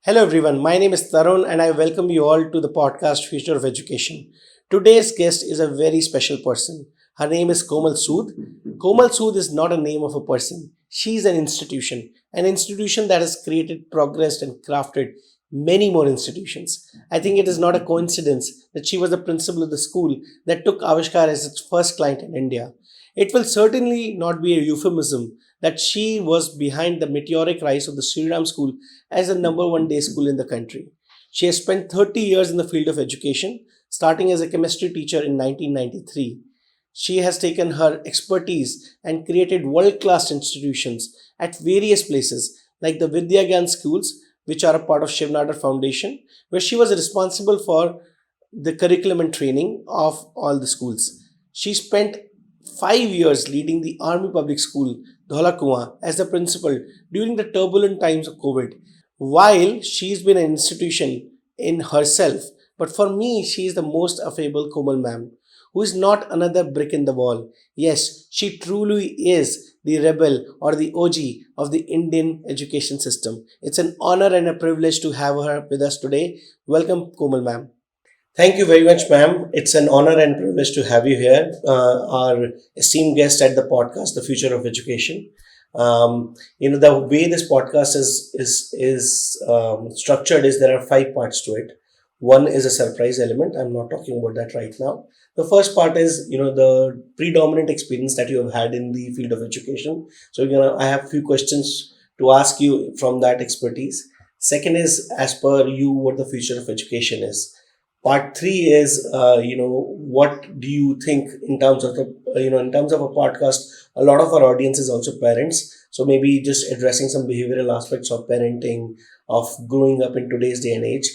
Hello everyone, my name is Tarun and I welcome you all to the podcast Future of Education. Today's guest is a very special person. Her name is Komal Sood. Komal Sood is not a name of a person. She is an institution that has created, progressed and crafted many more institutions. I think it is not a coincidence that she was the principal of the school that took Avishkaar as its first client in India. It will certainly not be a euphemism that she was behind the meteoric rise of the Shriram school as the number one day school in the country. She has spent 30 years in the field of education, starting as a chemistry teacher in 1993. She has taken her expertise and created world class institutions at various places like the Vidyagyan schools, which are a part of Shivnadar Foundation, where she was responsible for the curriculum and training of all the schools. She spent 5 years leading the Army Public School, Dhola as the principal during the turbulent times of COVID. While she's been an institution in herself, but for me, she is the most affable Komal ma'am, who is not another brick in the wall. Yes, she truly is the rebel or the OG of the Indian education system. It's an honor and a privilege to have her with us today. Welcome, Komal ma'am. Thank you very much, ma'am. It's an honor and privilege to have you here, our esteemed guest at the podcast, The Future of Education. The way this podcast is structured is there are five parts to it. One is a surprise element. I'm not talking about that right now. The first part is the predominant experience that you have had in the field of education. So I have a few questions to ask you from that expertise. Second is, as per you, what the future of education is. Part three is, what do you think in terms of in terms of a podcast? A lot of our audience is also parents, so maybe just addressing some behavioral aspects of parenting, of growing up in today's day and age.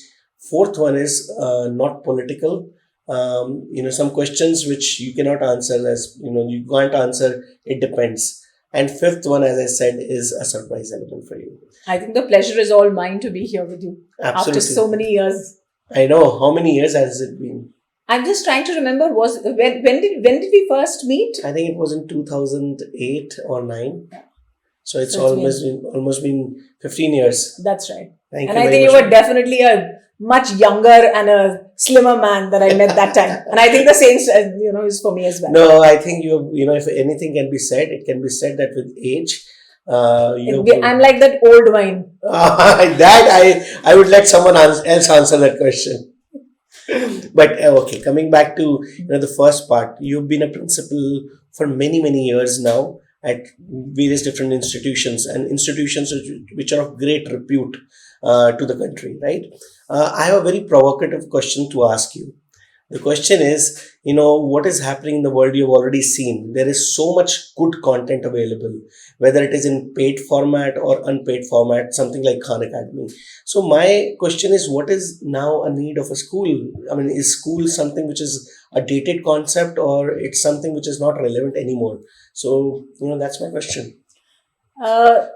Fourth one is not political. Some questions which you cannot answer, as you can't answer. It depends. And fifth one, as I said, is a surprise element for you. I think the pleasure is all mine to be here with you Absolutely. after so many years. I know. How many years has it been? I'm just trying to remember. Was when did we first meet? I think it was in 2008 or 9. So it's So almost been 15 years. That's right. Thank And you I very think you much. were definitely a much younger and a slimmer man that I met that time. And I think the same, is for me as well. No, I think if anything can be said, it can be said that with age, I'm like that old wine. that I would let someone else answer that question. But okay, coming back to the first part, you've been a principal for many years now at various different institutions and institutions which are of great repute to the country, right? I have a very provocative question to ask you. The question is, what is happening in the world you've already seen. There is so much good content available, whether it is in paid format or unpaid format, something like Khan Academy. So my question is, what is now a need of a school? I mean, is school something which is a dated concept or it's something which is not relevant anymore? So, that's my question. Uh,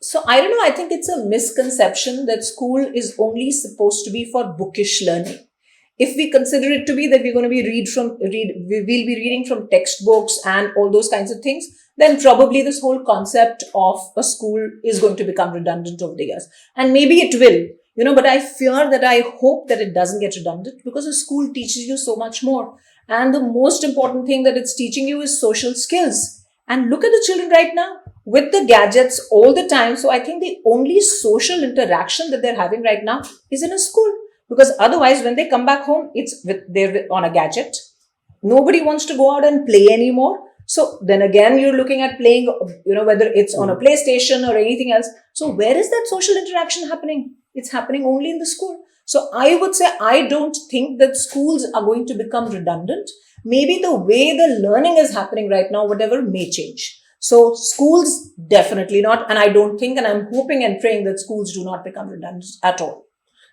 so I don't know. I think it's a misconception that school is only supposed to be for bookish learning. If we consider it to be that we're going to be we'll be reading from textbooks and all those kinds of things, then probably this whole concept of a school is going to become redundant over the years. And maybe it will, but I hope that it doesn't get redundant, because a school teaches you so much more. And the most important thing that it's teaching you is social skills. And look at the children right now with the gadgets all the time. So I think the only social interaction that they're having right now is in a school. Because otherwise, when they come back home, they're on a gadget. Nobody wants to go out and play anymore. So then again, you're looking at playing, whether it's on a PlayStation or anything else. So where is that social interaction happening? It's happening only in the school. So I would say, I don't think that schools are going to become redundant. Maybe the way the learning is happening right now, whatever, may change. So schools, definitely not. And I don't think, and I'm hoping and praying that schools do not become redundant at all.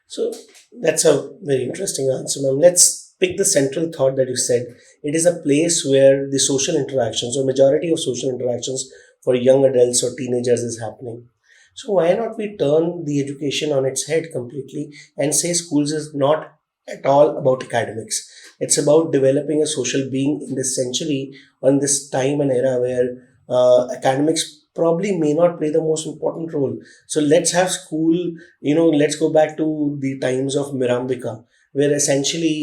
So that's a very interesting answer, ma'am. Let's pick the central thought that you said. It is a place where the social interactions or majority of social interactions for young adults or teenagers is happening. So why not we turn the education on its head completely and say schools is not at all about academics. It's about developing a social being in this century, on this time and era where academics probably may not play the most important role. So let's have school, let's go back to the times of Mirambika, where essentially,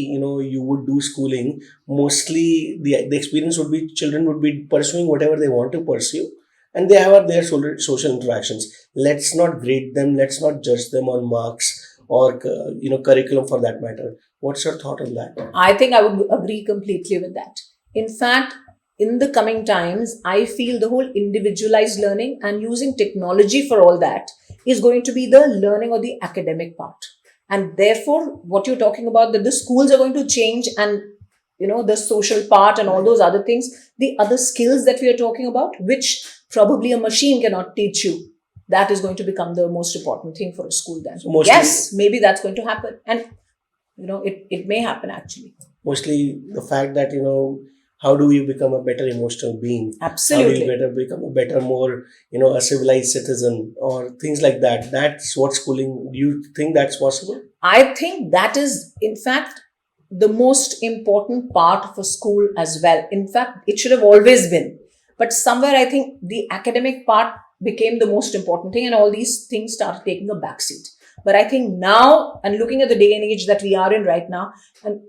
you would do schooling. Mostly the experience would be children would be pursuing whatever they want to pursue, and they have their social interactions. Let's not grade them. Let's not judge them on marks or, curriculum for that matter. What's your thought on that? I think I would agree completely with that. In fact, in the coming times, I feel the whole individualized learning and using technology for all that is going to be the learning or the academic part. And therefore, what you're talking about, that the schools are going to change, and the social part and all those other things, the other skills that we are talking about, which probably a machine cannot teach you, that is going to become the most important thing for a school then. So mostly, yes, maybe that's going to happen. And it may happen actually. mostly the fact that, how do you become a better emotional being? How do Absolutely. you better become a better, more, a civilized citizen, or things like that? That's what schooling. Do you think that's possible? I think that is, in fact, the most important part of a school as well. In fact, it should have always been. But somewhere I think the academic part became the most important thing, and all these things started taking a backseat. But I think now, and looking at the day and age that we are in right now, and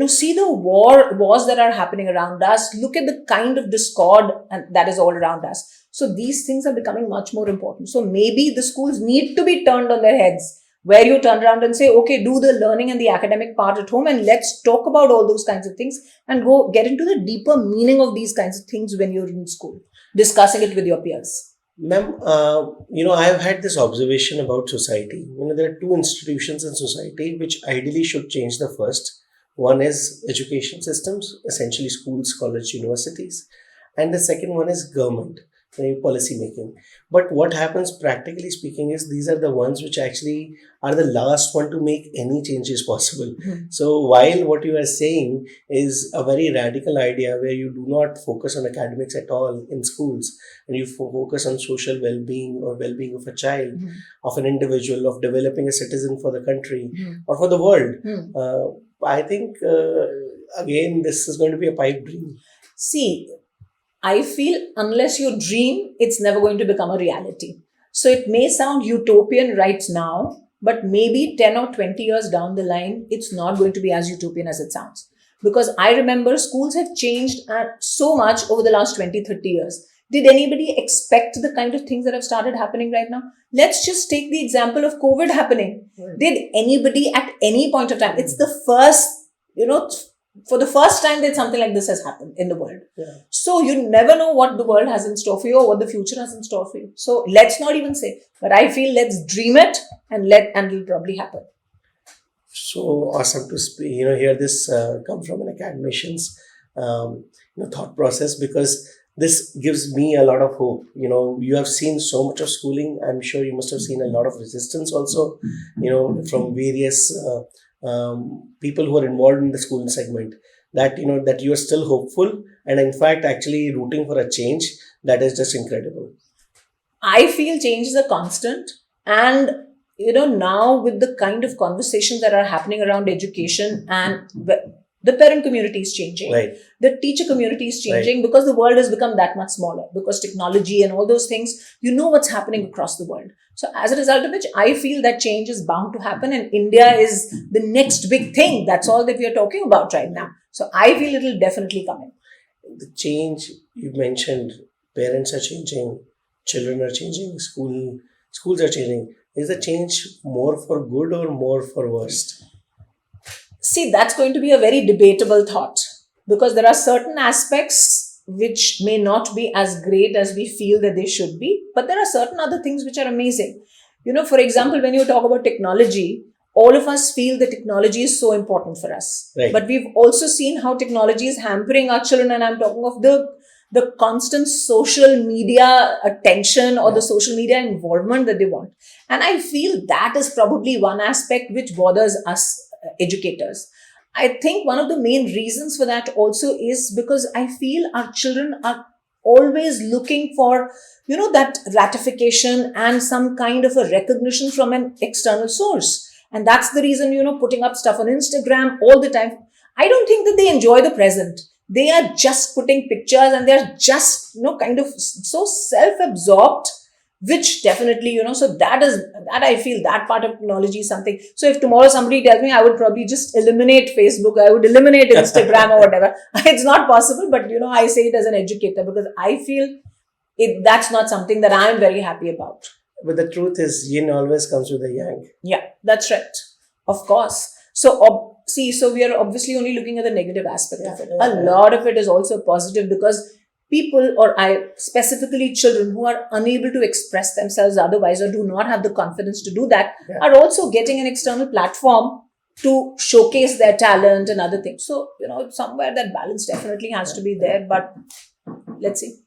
see the wars that are happening around us, look at the kind of discord and that is all around us. So these things are becoming much more important. So maybe the schools need to be turned on their heads, where you turn around and say, okay, do the learning and the academic part at home, and let's talk about all those kinds of things and go get into the deeper meaning of these kinds of things when you're in school, discussing it with your peers. Ma'am, I've had this observation about society. There are two institutions in society which ideally should change the first. One is education systems, essentially schools, college, universities. And the second one is government, policy making. But what happens practically speaking is these are the ones which actually are the last one to make any changes possible. So while what you are saying is a very radical idea where you do not focus on academics at all in schools, and you focus on social well-being or well-being of a child, of an individual, of developing a citizen for the country or for the world, I think, again, this is going to be a pipe dream. See, I feel unless you dream, it's never going to become a reality. So it may sound utopian right now, but maybe 10 or 20 years down the line, it's not going to be as utopian as it sounds. Because I remember schools have changed so much over the last 20, 30 years. Did anybody expect the kind of things that have started happening right now? Let's just take the example of COVID happening. Right. Did anybody at any point of time, it's the first, for the first time that something like this has happened in the world. Yeah. So you never know what the world has in store for you or what the future has in store for you. So let's not even say, but I feel let's dream it and it'll probably happen. So awesome to hear this come from an academician's thought process, because this gives me a lot of hope. You have seen so much of schooling. I'm sure you must have seen a lot of resistance also, from various people who are involved in the schooling segment, that that you are still hopeful and in fact actually rooting for a change. That is just incredible. I feel change is a constant, and now with the kind of conversations that are happening around education, and the parent community is changing, right, the teacher community is changing, right, because the world has become that much smaller, because technology and all those things, what's happening across the world. So as a result of which, I feel that change is bound to happen, and India is the next big thing. That's all that we are talking about right now. So I feel it will definitely come in. The change you mentioned, parents are changing, children are changing, schools are changing. Is the change more for good or more for worst? See, that's going to be a very debatable thought, because there are certain aspects which may not be as great as we feel that they should be, but there are certain other things which are amazing. For example, when you talk about technology, all of us feel that technology is so important for us. Right. But we've also seen how technology is hampering our children, and I'm talking of the constant social media attention or the social media involvement that they want. And I feel that is probably one aspect which bothers us educators. I think one of the main reasons for that also is because I feel our children are always looking for, that ratification and some kind of a recognition from an external source. And that's the reason, putting up stuff on Instagram all the time. I don't think that they enjoy the present. they are just putting pictures and they're just, kind of so self-absorbed, which definitely, so that I feel that part of technology is something. So if tomorrow somebody tells me, I would probably just eliminate Facebook, I would eliminate Instagram or whatever. It's not possible, but I say it as an educator because I feel that's not something that I'm very happy about. But the truth is, yin always comes with a yang. Yeah, that's right. Of course. So, so we are obviously only looking at the negative aspect of it. A lot of it is also positive because people, or specifically children who are unable to express themselves otherwise or do not have the confidence to do that, are also getting an external platform to showcase their talent and other things. So, somewhere that balance definitely has to be there, but let's see.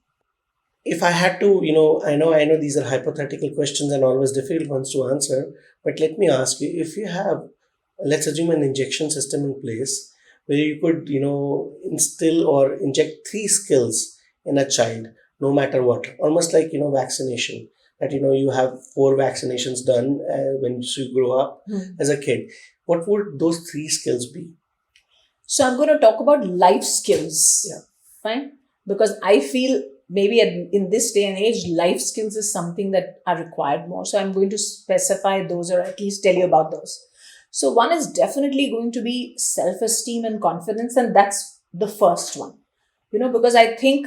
If I had to, I know these are hypothetical questions and always difficult ones to answer, but let me ask you, if you have, let's assume an injection system in place where you could, instill or inject 3 skills in a child, no matter what, almost like, vaccination, that, you have 4 vaccinations done when you grow up as a kid. What would those 3 skills be? So I'm going to talk about life skills. Yeah. Fine. Because I feel maybe in this day and age, life skills is something that are required more. So I'm going to specify those or at least tell you about those. So one is definitely going to be self-esteem and confidence. And that's the first one, because I think,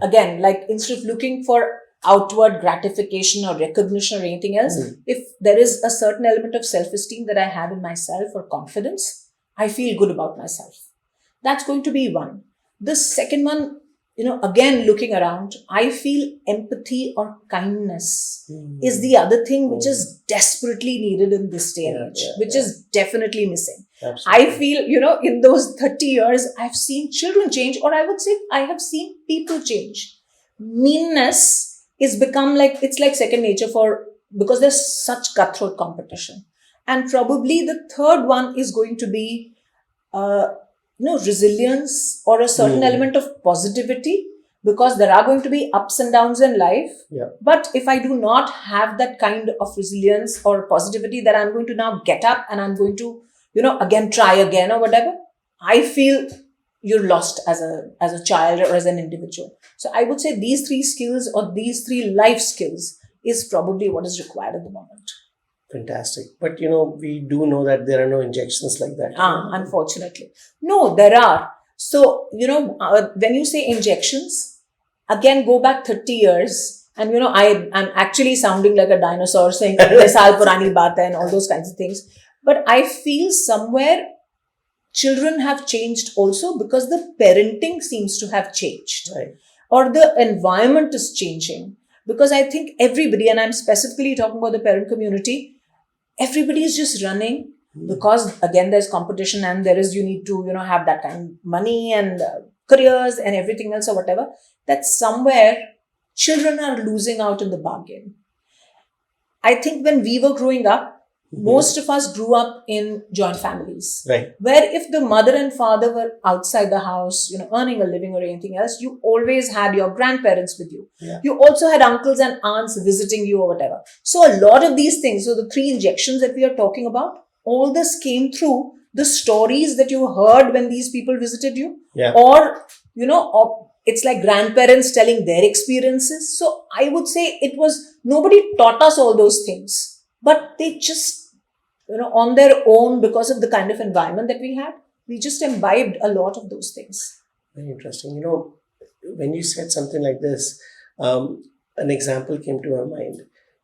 again, like instead of looking for outward gratification or recognition or anything else, if there is a certain element of self-esteem that I have in myself or confidence, I feel good about myself. That's going to be one. The second one, again, looking around, I feel empathy or kindness is the other thing which is desperately needed in this day and age, which is definitely missing. Absolutely. I feel, in those 30 years, I've seen children change, or I would say I have seen people change. Meanness is become it's like second nature because there's such cutthroat competition. And probably the third one is going to be, resilience or a certain element of positivity, because there are going to be ups and downs in life. Yeah. But if I do not have that kind of resilience or positivity that I'm going to now get up and I'm going to, again, try again or whatever, I feel you're lost as a child or as an individual. So I would say these 3 skills or these 3 life skills is probably what is required at the moment. Fantastic. But, we do know that there are no injections like that. Unfortunately. No, there are. So, when you say injections, again, go back 30 years. And, I'm actually sounding like a dinosaur saying, "This saal purani baat hai," and all those kinds of things. But I feel somewhere children have changed also because the parenting seems to have changed. Right. Or the environment is changing. Because I think everybody, and I'm specifically talking about the parent community, everybody is just running because, again, there's competition and you need to, have that kind of money and careers and everything else or whatever, that somewhere children are losing out in the bargain. I think when we were growing up, most of us grew up in joint families. Right. Where if the mother and father were outside the house, earning a living or anything else, you always had your grandparents with you. Yeah. You also had uncles and aunts visiting you or whatever. So a lot of these things, so the 3 injections that we are talking about, all this came through the stories that you heard when these people visited you. Yeah. Or, it's like grandparents telling their experiences. So I would say nobody taught us all those things. But they just, on their own, because of the kind of environment that we had, we just imbibed a lot of those things. Very interesting. When you said something like this, an example came to my mind.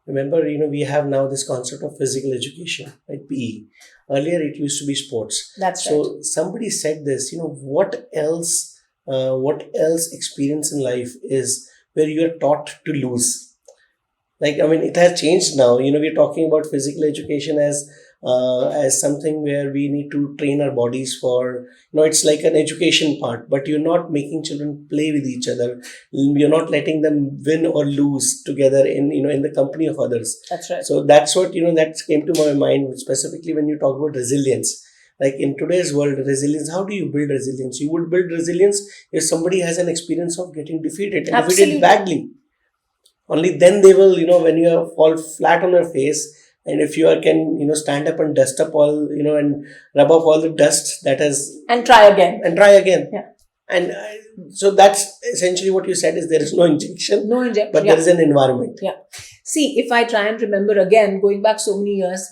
Remember, we have now this concept of physical education, right? PE. Earlier, it used to be sports. That's right. So somebody said this, what else experience in life is where you are taught to lose? It has changed now. We're talking about physical education as something where we need to train our bodies for, it's like an education part, but you're not making children play with each other. You're not letting them win or lose together in the company of others. That's right. So that's what, that came to my mind, specifically when you talk about resilience. Like in today's world, resilience, how do you build resilience? You would build resilience if somebody has an experience of getting defeated and defeated badly. Only then they will, when you fall flat on your face, and if you can, stand up and dust up all, and rub off all the dust that has... And try again. Yeah. And so that's essentially what you said is there is no injection, No injection. but there is an environment. Yeah. See, if I try and remember again, going back so many years,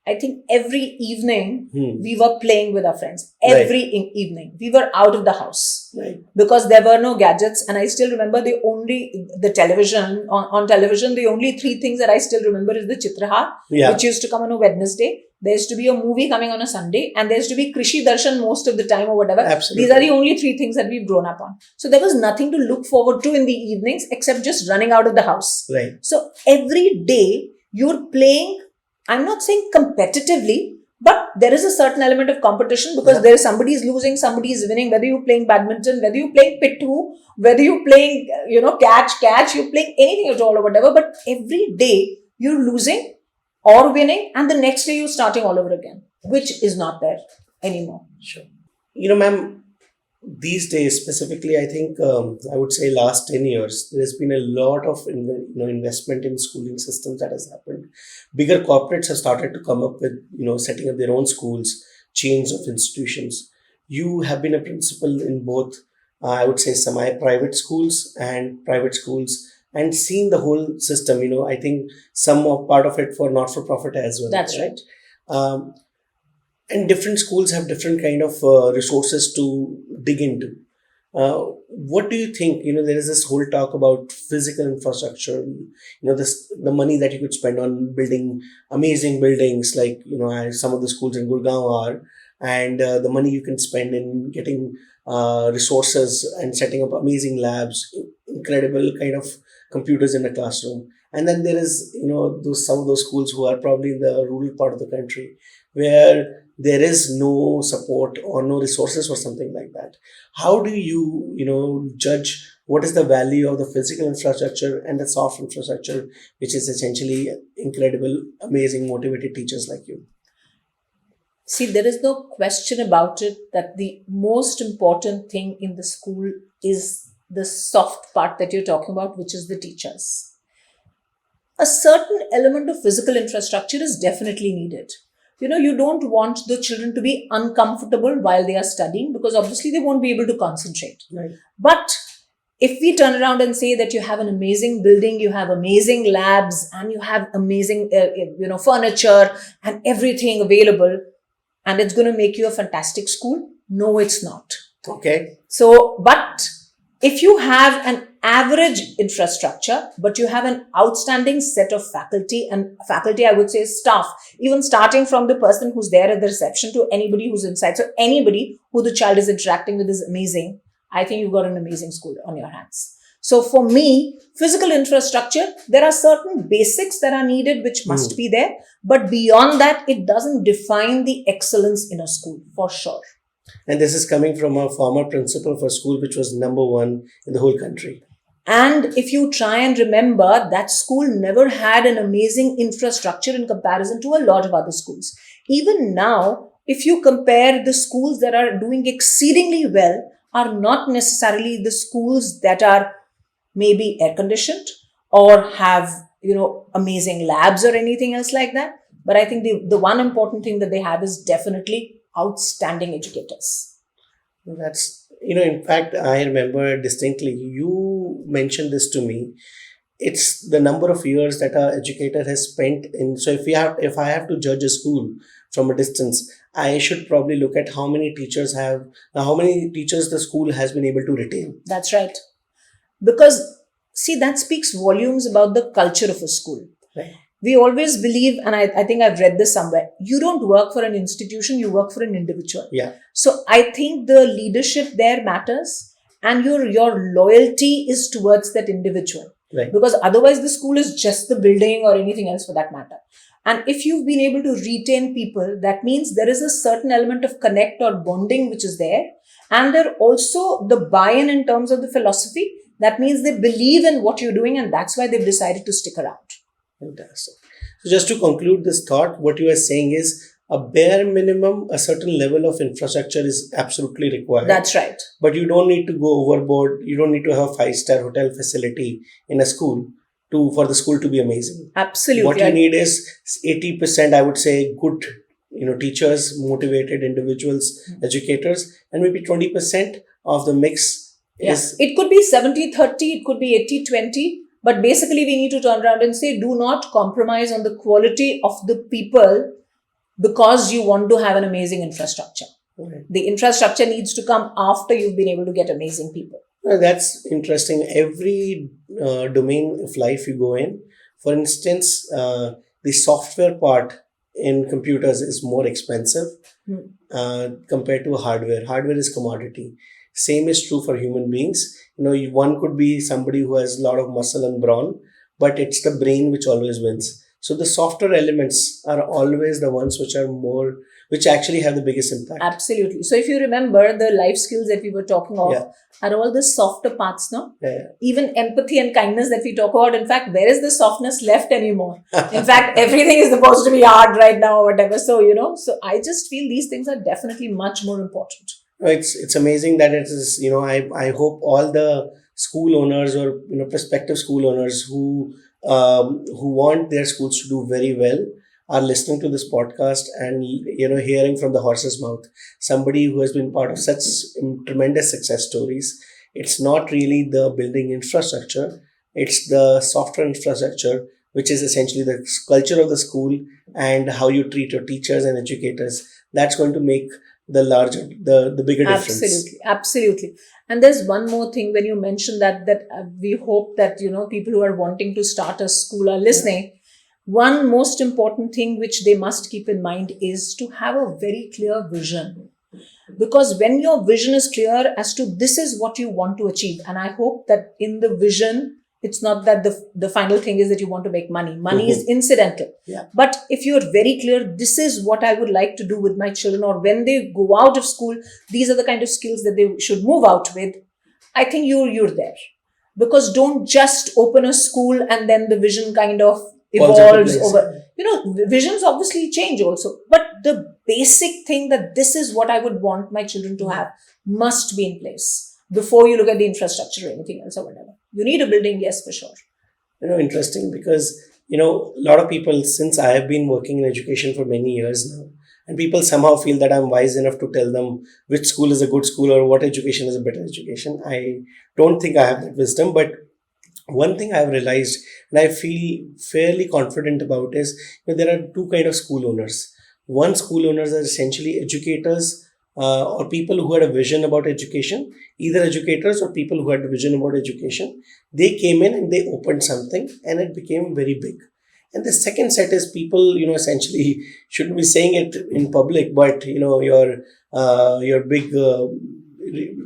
I think every evening we were playing with our friends. Every evening we were out of the house because there were no gadgets. And I still remember the television on television. The only three things that I still remember is the Chitrahar, which used to come on a Wednesday. There used to be a movie coming on a Sunday, and there used to be Krishi Darshan most of the time or whatever. Absolutely. These are the only three things that we've grown up on. So there was nothing to look forward to in the evenings except just running out of the house. Right. So every day you're playing, I'm not saying competitively, but there is a certain element of competition because there is somebody is losing, somebody is winning, whether you're playing badminton, whether you're playing pittu, whether you're playing, catch, you're playing anything at all or whatever, but every day you're losing or winning, and the next day you're starting all over again, which is not there anymore. Sure. Ma'am, these days specifically, I think I would say last 10 years, there's been a lot of investment in schooling systems that has happened. Bigger corporates have started to come up with, setting up their own schools, chains of institutions. You have been a principal in both, I would say, semi-private schools and private schools, and seen the whole system. I think some of part of it for not-for-profit as well. That's right. And different schools have different kind of resources to dig into. What do you think? There is this whole talk about physical infrastructure. The money that you could spend on building amazing buildings, like some of the schools in Gurgaon are, and the money you can spend in getting resources and setting up amazing labs, incredible kind of computers in a classroom. And then there is some of those schools who are probably in the rural part of the country where there is no support or no resources for something like that. How do you judge what is the value of the physical infrastructure and the soft infrastructure, which is essentially incredible, amazing, motivated teachers like you? See, there is no question about it that the most important thing in the school is the soft part that you're talking about, which is the teachers. A certain element of physical infrastructure is definitely needed. You don't want the children to be uncomfortable while they are studying because obviously they won't be able to concentrate. Right. But if we turn around and say that you have an amazing building, you have amazing labs, and you have amazing, furniture and everything available, and it's going to make you a fantastic school, no, it's not. Okay. So, but if you have an average infrastructure, but you have an outstanding set of faculty, and faculty, I would say staff, even starting from the person who's there at the reception to anybody who's inside. So anybody who the child is interacting with is amazing. I think you've got an amazing school on your hands. So for me, physical infrastructure, there are certain basics that are needed, which must be there. But beyond that, it doesn't define the excellence in a school, for sure. And this is coming from a former principal for a school which was number one in the whole country. And if you try and remember, that school never had an amazing infrastructure in comparison to a lot of other schools. Even now, if you compare the schools that are doing exceedingly well, are not necessarily the schools that are maybe air conditioned or have, amazing labs or anything else like that. But I think the one important thing that they have is definitely outstanding educators. That's, in fact, I remember distinctly, you mentioned this to me. It's the number of years that our educator has spent in. So if I have to judge a school from a distance, I should probably look at how many teachers the school has been able to retain. That's right. Because, see, that speaks volumes about the culture of a school. Right. We always believe, and I think I've read this somewhere, you don't work for an institution, you work for an individual. Yeah. So I think the leadership there matters, and your loyalty is towards that individual. Right. Because otherwise the school is just the building or anything else for that matter. And if you've been able to retain people, that means there is a certain element of connect or bonding which is there. And there also the buy-in in terms of the philosophy. That means they believe in what you're doing, and that's why they've decided to stick around. Fantastic. So just to conclude this thought, what you are saying is a bare minimum, a certain level of infrastructure is absolutely required. That's right. But you don't need to go overboard. You don't need to have a 5-star hotel facility in a school for the school to be amazing. Absolutely. What you need is 80%, I would say, good, teachers, motivated individuals, educators, and maybe 20% of the mix is... It could be 70-30, it could be 80-20, but basically we need to turn around and say, do not compromise on the quality of the people because you want to have an amazing infrastructure. Okay. The infrastructure needs to come after you've been able to get amazing people. That's interesting. Every domain of life you go in, for instance, the software part in computers is more expensive compared to hardware. Hardware is commodity. Same is true for human beings. One could be somebody who has a lot of muscle and brawn, but it's the brain which always wins. So the software elements are always the ones which actually have the biggest impact. Absolutely. So if you remember, the life skills that we were talking of are all the softer parts, no? Yeah. Even empathy and kindness that we talk about, in fact, where is the softness left anymore? In fact, everything is supposed to be hard right now or whatever. So, so I just feel these things are definitely much more important. It's amazing that it is, I hope all the school owners or, prospective school owners who want their schools to do very well are listening to this podcast and, hearing from the horse's mouth, somebody who has been part of such tremendous success stories. It's not really the building infrastructure. It's the software infrastructure, which is essentially the culture of the school and how you treat your teachers and educators. That's going to make the bigger difference. Absolutely. And there's one more thing when you mentioned that we hope that, people who are wanting to start a school are listening. Yeah. One most important thing which they must keep in mind is to have a very clear vision. Because when your vision is clear as to this is what you want to achieve, and I hope that in the vision, it's not that the final thing is that you want to make money. Money is incidental. Yeah. But if you're very clear, this is what I would like to do with my children, or when they go out of school, these are the kind of skills that they should move out with, I think you're there. Because don't just open a school and then the vision kind of evolves over. Visions obviously change also. But the basic thing that this is what I would want my children to have must be in place before you look at the infrastructure or anything else or whatever. You need a building, yes, for sure. Interesting because, a lot of people, since I have been working in education for many years now, and people somehow feel that I'm wise enough to tell them which school is a good school or what education is a better education. I don't think I have that wisdom, but one thing I've realized and I feel fairly confident about is there are two kind of school owners. One, school owners are essentially educators or people who had a vision about education, either educators or people who had a vision about education. They came in and they opened something and it became very big. And the second set is people, essentially shouldn't be saying it in public, but, your big,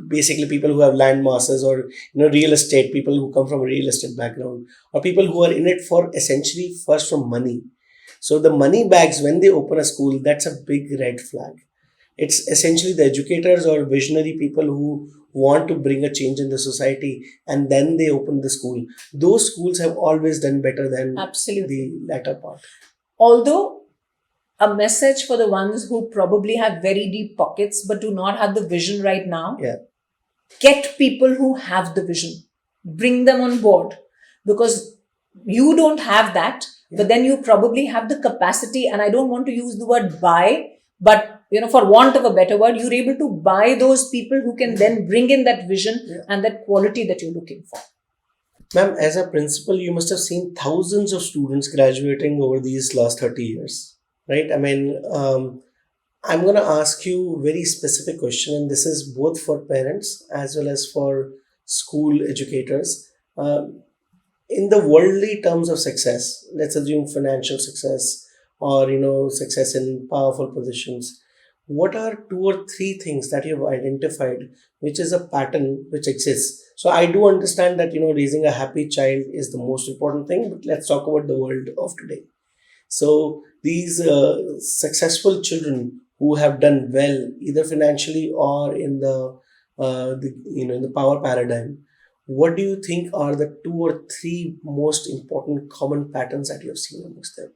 basically people who have land masses or, real estate, people who come from a real estate background, or people who are in it for essentially first from money. So the money bags, when they open a school, that's a big red flag. It's essentially the educators or visionary people who want to bring a change in the society and then they open the school. Those schools have always done better than the latter part. Although a message for the ones who probably have very deep pockets but do not have the vision right now. Yeah. Get people who have the vision. Bring them on board because you don't have that, but then you probably have the capacity, and I don't want to use the word buy, but for want of a better word, you're able to buy those people who can then bring in that vision and that quality that you're looking for. Ma'am, as a principal, you must have seen thousands of students graduating over these last 30 years, right? I mean, I'm going to ask you a very specific question, and this is both for parents as well as for school educators. In the worldly terms of success, let's assume financial success or, success in powerful positions. What are 2 or 3 things that you've identified, which is a pattern which exists? So I do understand that, raising a happy child is the most important thing, but let's talk about the world of today. So these successful children who have done well, either financially or in the in the power paradigm, what do you think are the 2 or 3 most important common patterns that you have seen amongst them?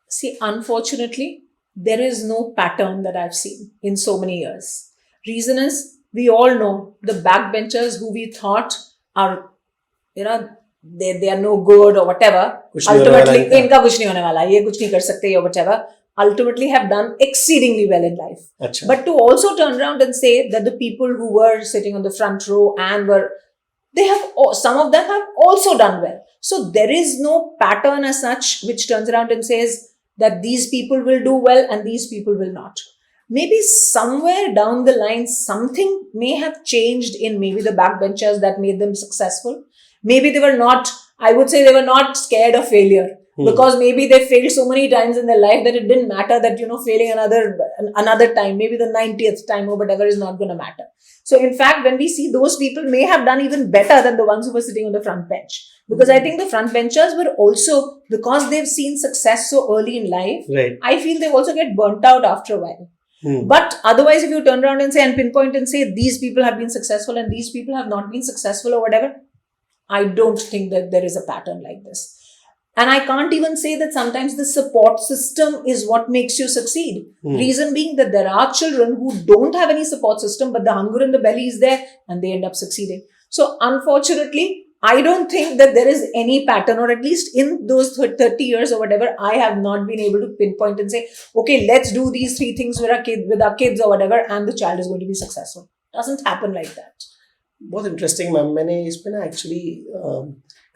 See, unfortunately, there is no pattern that I've seen in so many years. Reason is, we all know the backbenchers who we thought are, they are no good or whatever. Ultimately, इनका कुछ नहीं होने वाला, ये कुछ नहीं कर सकते or whatever. ultimately have done exceedingly well in life. Achha. But to also turn around and say that the people who were sitting on the front row and some of them have also done well. So there is no pattern as such which turns around and says that these people will do well and these people will not. Maybe somewhere down the line, something may have changed in maybe the backbenchers that made them successful. Maybe they were not, I would say they were not scared of failure. Because maybe they failed so many times in their life that it didn't matter that, failing another time, maybe the 90th time or whatever is not going to matter. So in fact, when we see those people may have done even better than the ones who were sitting on the front bench. Because I think the front benchers were also, because they've seen success so early in life, right. I feel they also get burnt out after a while. But otherwise, if you turn around and pinpoint and say these people have been successful and these people have not been successful or whatever, I don't think that there is a pattern like this. And I can't even say that sometimes the support system is what makes you succeed. Reason being that there are children who don't have any support system, but the hunger in the belly is there and they end up succeeding. So unfortunately, I don't think that there is any pattern, or at least in those 30 years or whatever, I have not been able to pinpoint and say, okay, let's do these 3 things with our kids or whatever, and the child is going to be successful. Doesn't happen like that. बहुत interesting ma'am. मैंने इसमें ना actually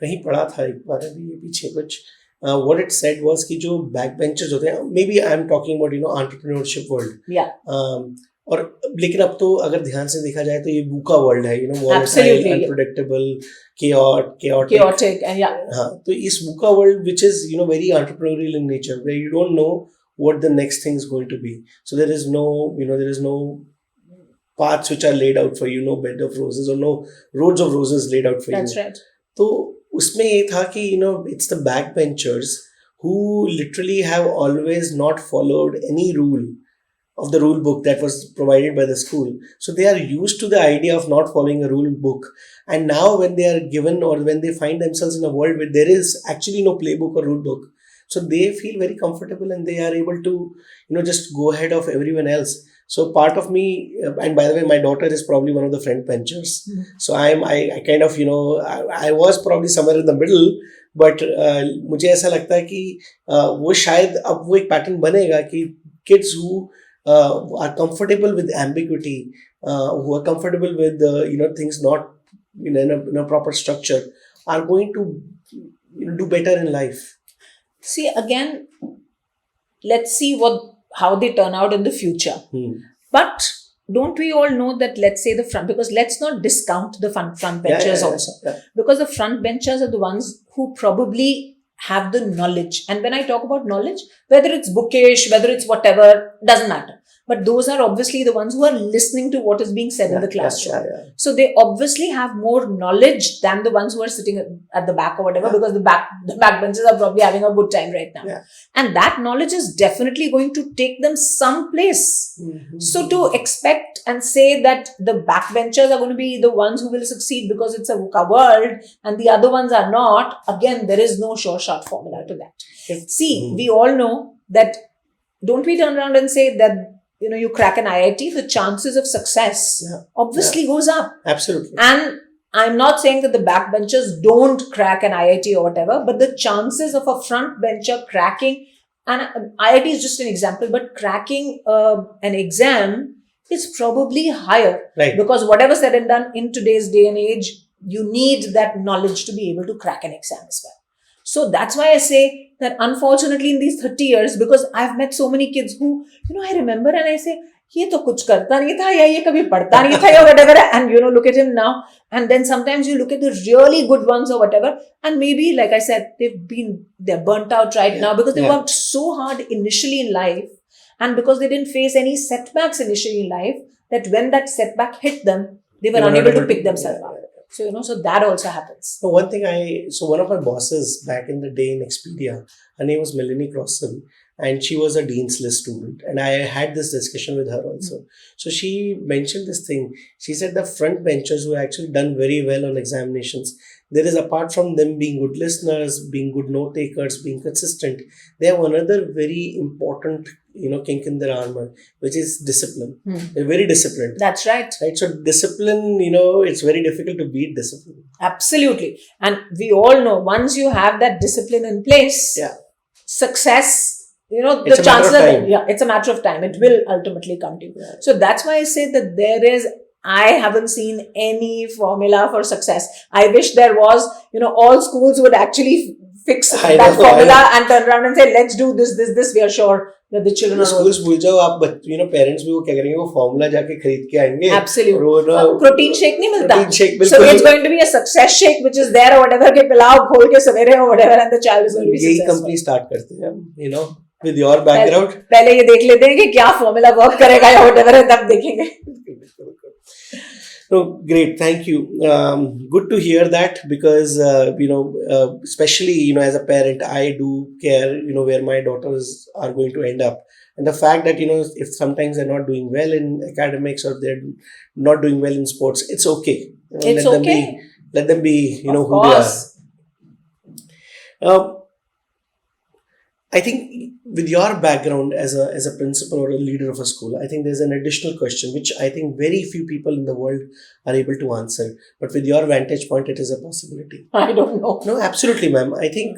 कहीं पढ़ा था एक बार अभी पीछे कुछ. What it said was कि जो बैक बेंचर्स होते हैं, maybe I am talking about entrepreneurship world, और लेकिन अब तो अगर ध्यान से देखा जाए तो ये बूका वर्ल्ड है, वॉलेटाइल, अनप्रेडिक्टेबल, chaotic, and हाँ, तो इस बूका world which is very entrepreneurial in nature, where you don't know what the next thing is going to be. So there is no paths which are laid out for you, no bed of roses or no roads of roses laid out for That's you. That's right. तो उसमें ये था कि it's the backbenchers who literally have always not followed any rule of the rule book that was provided by the school. So they are used to the idea of not following a rule book. And now when they are given, or when they find themselves in a world where there is actually no playbook or rule book, so they feel very comfortable and they are able to, just go ahead of everyone else. So part of me, and by the way, my daughter is probably one of the front benchers. So I kind of, I was probably somewhere in the middle, but मुझे ऐसा लगता है कि वो शायद अब वो एक पैटर्न बनेगा कि kids who are comfortable with ambiguity, who are comfortable with things not in a proper structure, are going to do better in life. See, again, let's see how they turn out in the future. But don't we all know that, let's say the front, because let's not discount the front benchers also. Yeah. Because the front benchers are the ones who probably have the knowledge. And when I talk about knowledge, whether it's bookish, whether it's whatever, doesn't matter. But those are obviously the ones who are listening to what is being said in the classroom. So they obviously have more knowledge than the ones who are sitting at the back or whatever, because the backbenchers are probably having a good time right now. Yeah. And that knowledge is definitely going to take them someplace. So to expect and say that the backbenchers are going to be the ones who will succeed because it's a VUCA world and the other ones are not, again, there is no sure shot formula to that. See, we all know that, don't we turn around and say that you crack an IIT, the chances of success obviously goes up. Absolutely. And I'm not saying that the backbenchers don't crack an IIT or whatever, but the chances of a front bencher cracking, and IIT is just an example, but cracking an exam is probably higher. Right. Because whatever said and done in today's day and age, you need that knowledge to be able to crack an exam as well. So that's why I say that unfortunately in these 30 years, because I've met so many kids who, I remember and I say, ये तो कुछ करता नहीं था या ये कभी पढ़ता नहीं था या whatever, and look at him now. And then sometimes you look at the really good ones or whatever, and maybe, like I said, they're burnt out right now because they worked so hard initially in life, and because they didn't face any setbacks initially in life, that when that setback hit them, they were unable to pick themselves up. So, so that also happens. So one of my bosses back in the day in Expedia, her name was Melanie Crossan, and she was a Dean's List student. And I had this discussion with her also. So she mentioned this thing. She said the front benchers who actually done very well on examinations, there is, apart from them being good listeners, being good note takers, being consistent, they have another very important, kink in their armor, which is discipline. They're very disciplined. That's right. Right. So discipline, it's very difficult to beat discipline. Absolutely. And we all know once you have that discipline in place, success It's the a matter chances of are, time. yeah, it's a matter of time. It will ultimately come to you. Yeah. So that's why I say that I haven't seen any formula for success. I wish there was, all schools would actually fix I that know, I formula know. and turn around and say, let's do this. We are sure that the children are schools भूल जाओ आप, parents भी वो क्या करेंगे, वो formula जाके खरीद के आएंगे. Absolutely. और वो ना प्रोटीन शेक नहीं मिलता. प्रोटीन शेक So बिल्कुल. it's going to be a success shake which is there or whatever के पिलाओ खोल के सवेरे or whatever and the child is going to be यही successful. कंपनी स्टार्ट करते हैं, with your background. पहले ये देख लेते हैं कि क्या फॉर्मूला वर्क करेगा या whatever है, तब देखेंगे. No, great. Thank you. Good to hear that, because especially as a parent, I do care where my daughters are going to end up, and the fact that if sometimes they're not doing well in academics or they're not doing well in sports, it's okay. It's let okay. Let them be Of who course. they are. I think with your background as a principal or a leader of a school, I think there's an additional question which I think very few people in the world are able to answer. But with your vantage point, it is a possibility. I don't know. No, absolutely, ma'am. I think,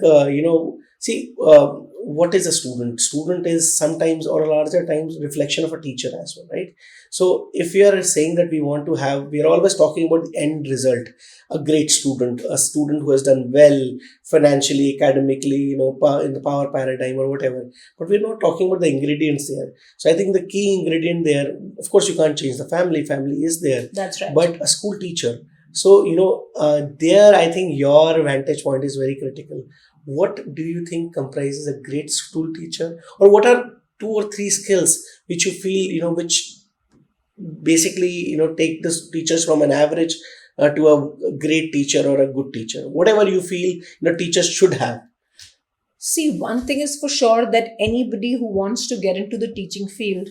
what is a student? Student is sometimes or a larger times reflection of a teacher as well, right? So if we are saying that we are always talking about the end result, a great student, a student who has done well financially, academically, in the power paradigm or whatever. But we're not talking about the ingredients there. So I think the key ingredient there, of course, you can't change the family. Family is there. That's right. But a school teacher. So, there I think your vantage point is very critical. What do you think comprises a great school teacher? Or what are 2 or 3 skills which you feel, which basically, take the teachers from an average to a great teacher or a good teacher? Whatever you feel, teachers should have. See, one thing is for sure that anybody who wants to get into the teaching field,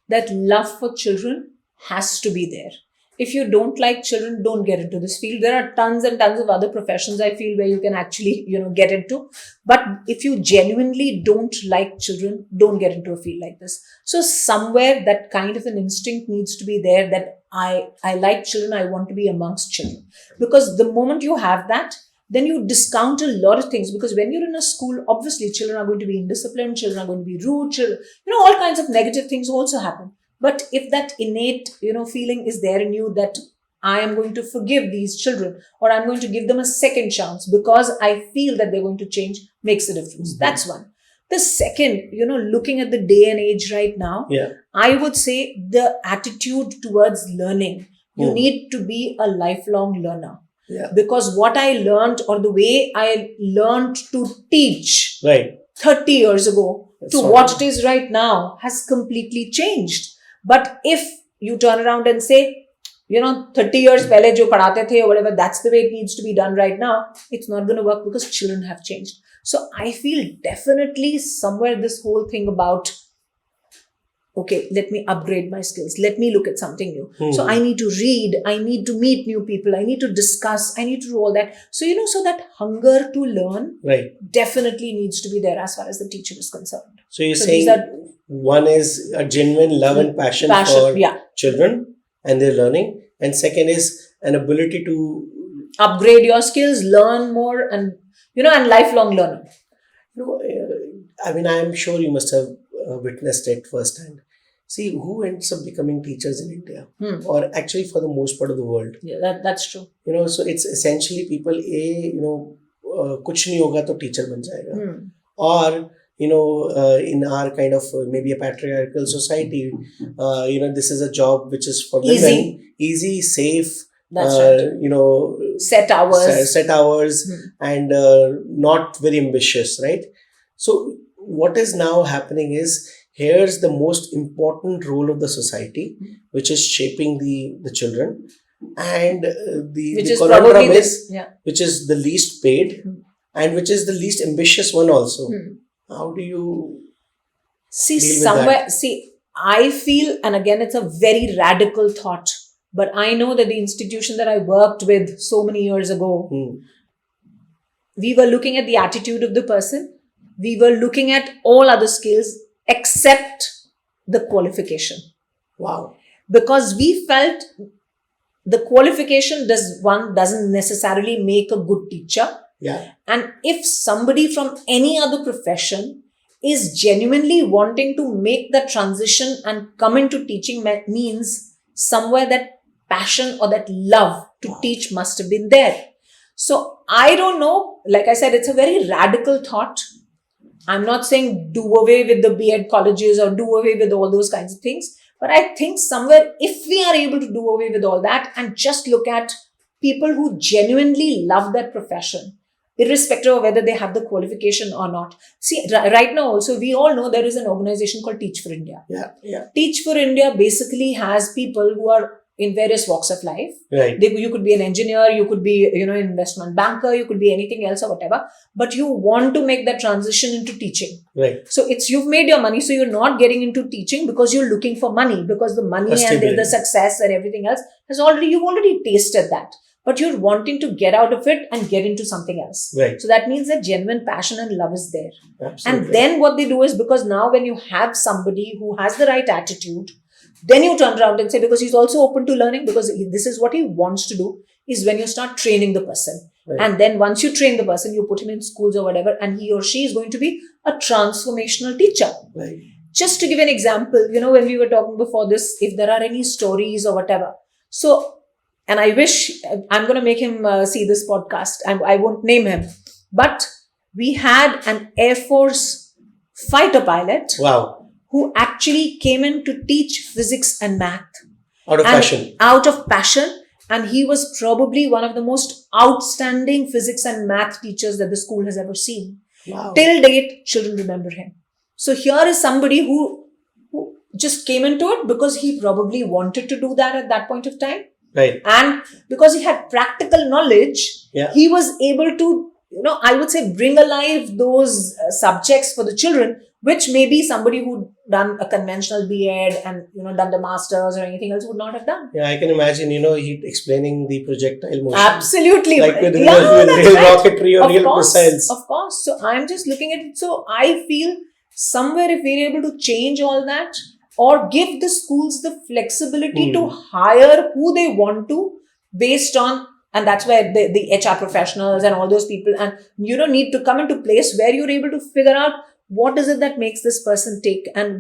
that love for children has to be there. If you don't like children, don't get into this field. There are tons and tons of other professions, I feel, where you can actually, get into. But if you genuinely don't like children, don't get into a field like this. So somewhere that kind of an instinct needs to be there, that I like children, I want to be amongst children. Because the moment you have that, then you discount a lot of things. Because when you're in a school, obviously children are going to be indisciplined, children are going to be rude, children, all kinds of negative things also happen. But if that innate, feeling is there in you that I am going to forgive these children, or I'm going to give them a second chance because I feel that they're going to change, makes a difference. Mm-hmm. That's one. The second, looking at the day and age right now, I would say the attitude towards learning. You need to be a lifelong learner. Yeah. Because what I learned, or the way I learned to teach 30 years ago to what it is right now has completely changed. But if you turn around and say, 30 years pehle jo padhate the or whatever, that's the way it needs to be done right now, it's not going to work because children have changed. So I feel definitely somewhere this whole thing about, okay, let me upgrade my skills. Let me look at something new. So I need to read. I need to meet new people. I need to discuss. I need to do all that. So, so that hunger to learn definitely needs to be there as far as the teacher is concerned. So you're saying one is a genuine love and passion for children and their learning. And second is an ability to upgrade your skills, learn more, and, and lifelong learning. I am sure you must have witnessed it firsthand. See, who ends up becoming teachers in India, or actually for the most part of the world? Yeah, that's true. So it's essentially people, kuch nahi hoga to teacher ban jayega. Or, in our kind of maybe a patriarchal society, this is a job which is for women, easy, safe, that's right. Set hours, and not very ambitious, right? So what is now happening is, here's the most important role of the society, which is shaping the children, and the conundrum is, which is the least paid, and which is the least ambitious one also. How do you see deal with that? See, I feel, and again, it's a very radical thought, but I know that the institution that I worked with so many years ago, we were looking at the attitude of the person. We were looking at all other skills except the qualification. Wow. Because we felt the qualification doesn't necessarily make a good teacher. Yeah. And if somebody from any other profession is genuinely wanting to make that transition and come into teaching means somewhere that passion or that love to teach must have been there. So I don't know. Like I said, it's a very radical thought. I'm not saying do away with the B.Ed colleges or do away with all those kinds of things. But I think somewhere, if we are able to do away with all that and just look at people who genuinely love that profession, irrespective of whether they have the qualification or not. See, right now also, we all know there is an organization called Teach for India. Yeah. Teach for India basically has people who are in various walks of life. Right. You could be an engineer, you could be, an investment banker, you could be anything else or whatever, but you want to make that transition into teaching. Right. So you've made your money, so you're not getting into teaching because you're looking for money, because the money and the success and everything else you've already tasted that. But you're wanting to get out of it and get into something else. Right. So that means that genuine passion and love is there. Absolutely. And then what they do is, because now when you have somebody who has the right attitude, then you turn around and say, because he's also open to learning, because this is what he wants to do, is when you start training the person. Right. And then once you train the person, you put him in schools or whatever, and he or she is going to be a transformational teacher. Right. Just to give an example, when we were talking before this, if there are any stories or whatever. So, and I wish, I'm going to make him see this podcast. I won't name him. But we had an Air Force fighter pilot. Wow. Who actually came in to teach physics and math. Out of passion. Out of passion. And he was probably one of the most outstanding physics and math teachers that the school has ever seen. Wow. Till date, children remember him. So here is somebody who just came into it because he probably wanted to do that at that point of time. Right. And because he had practical knowledge, he was able to, I would say, bring alive those subjects for the children, which maybe somebody who done a conventional B.Ed and, done the masters or anything else would not have done. Yeah, I can imagine, he explaining the projectile motion. Absolutely. Like with real rocketry or real missiles. Of course. So I'm just looking at it. So I feel somewhere if we're able to change all that, or give the schools the flexibility to hire who they want to based on, and that's where the HR professionals and all those people, and need to come into place where you're able to figure out what is it that makes this person take, and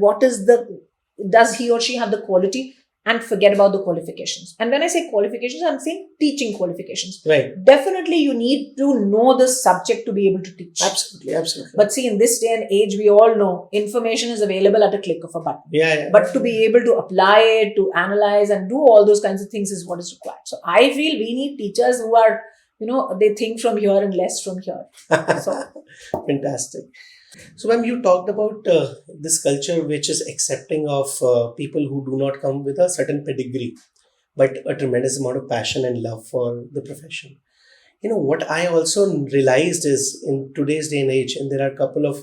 does he or she have the quality, and forget about the qualifications. And when I say qualifications, I'm saying teaching qualifications. Right. Definitely you need to know the subject to be able to teach. Absolutely. But see, in this day and age, we all know information is available at a click of a button. Yeah. But to be able to apply it, to analyze and do all those kinds of things is what is required. So I feel we need teachers who are, they think from here and less from here. So fantastic. So, ma'am, you talked about this culture which is accepting of people who do not come with a certain pedigree, but a tremendous amount of passion and love for the profession. What I also realized is in today's day and age, and there are a couple of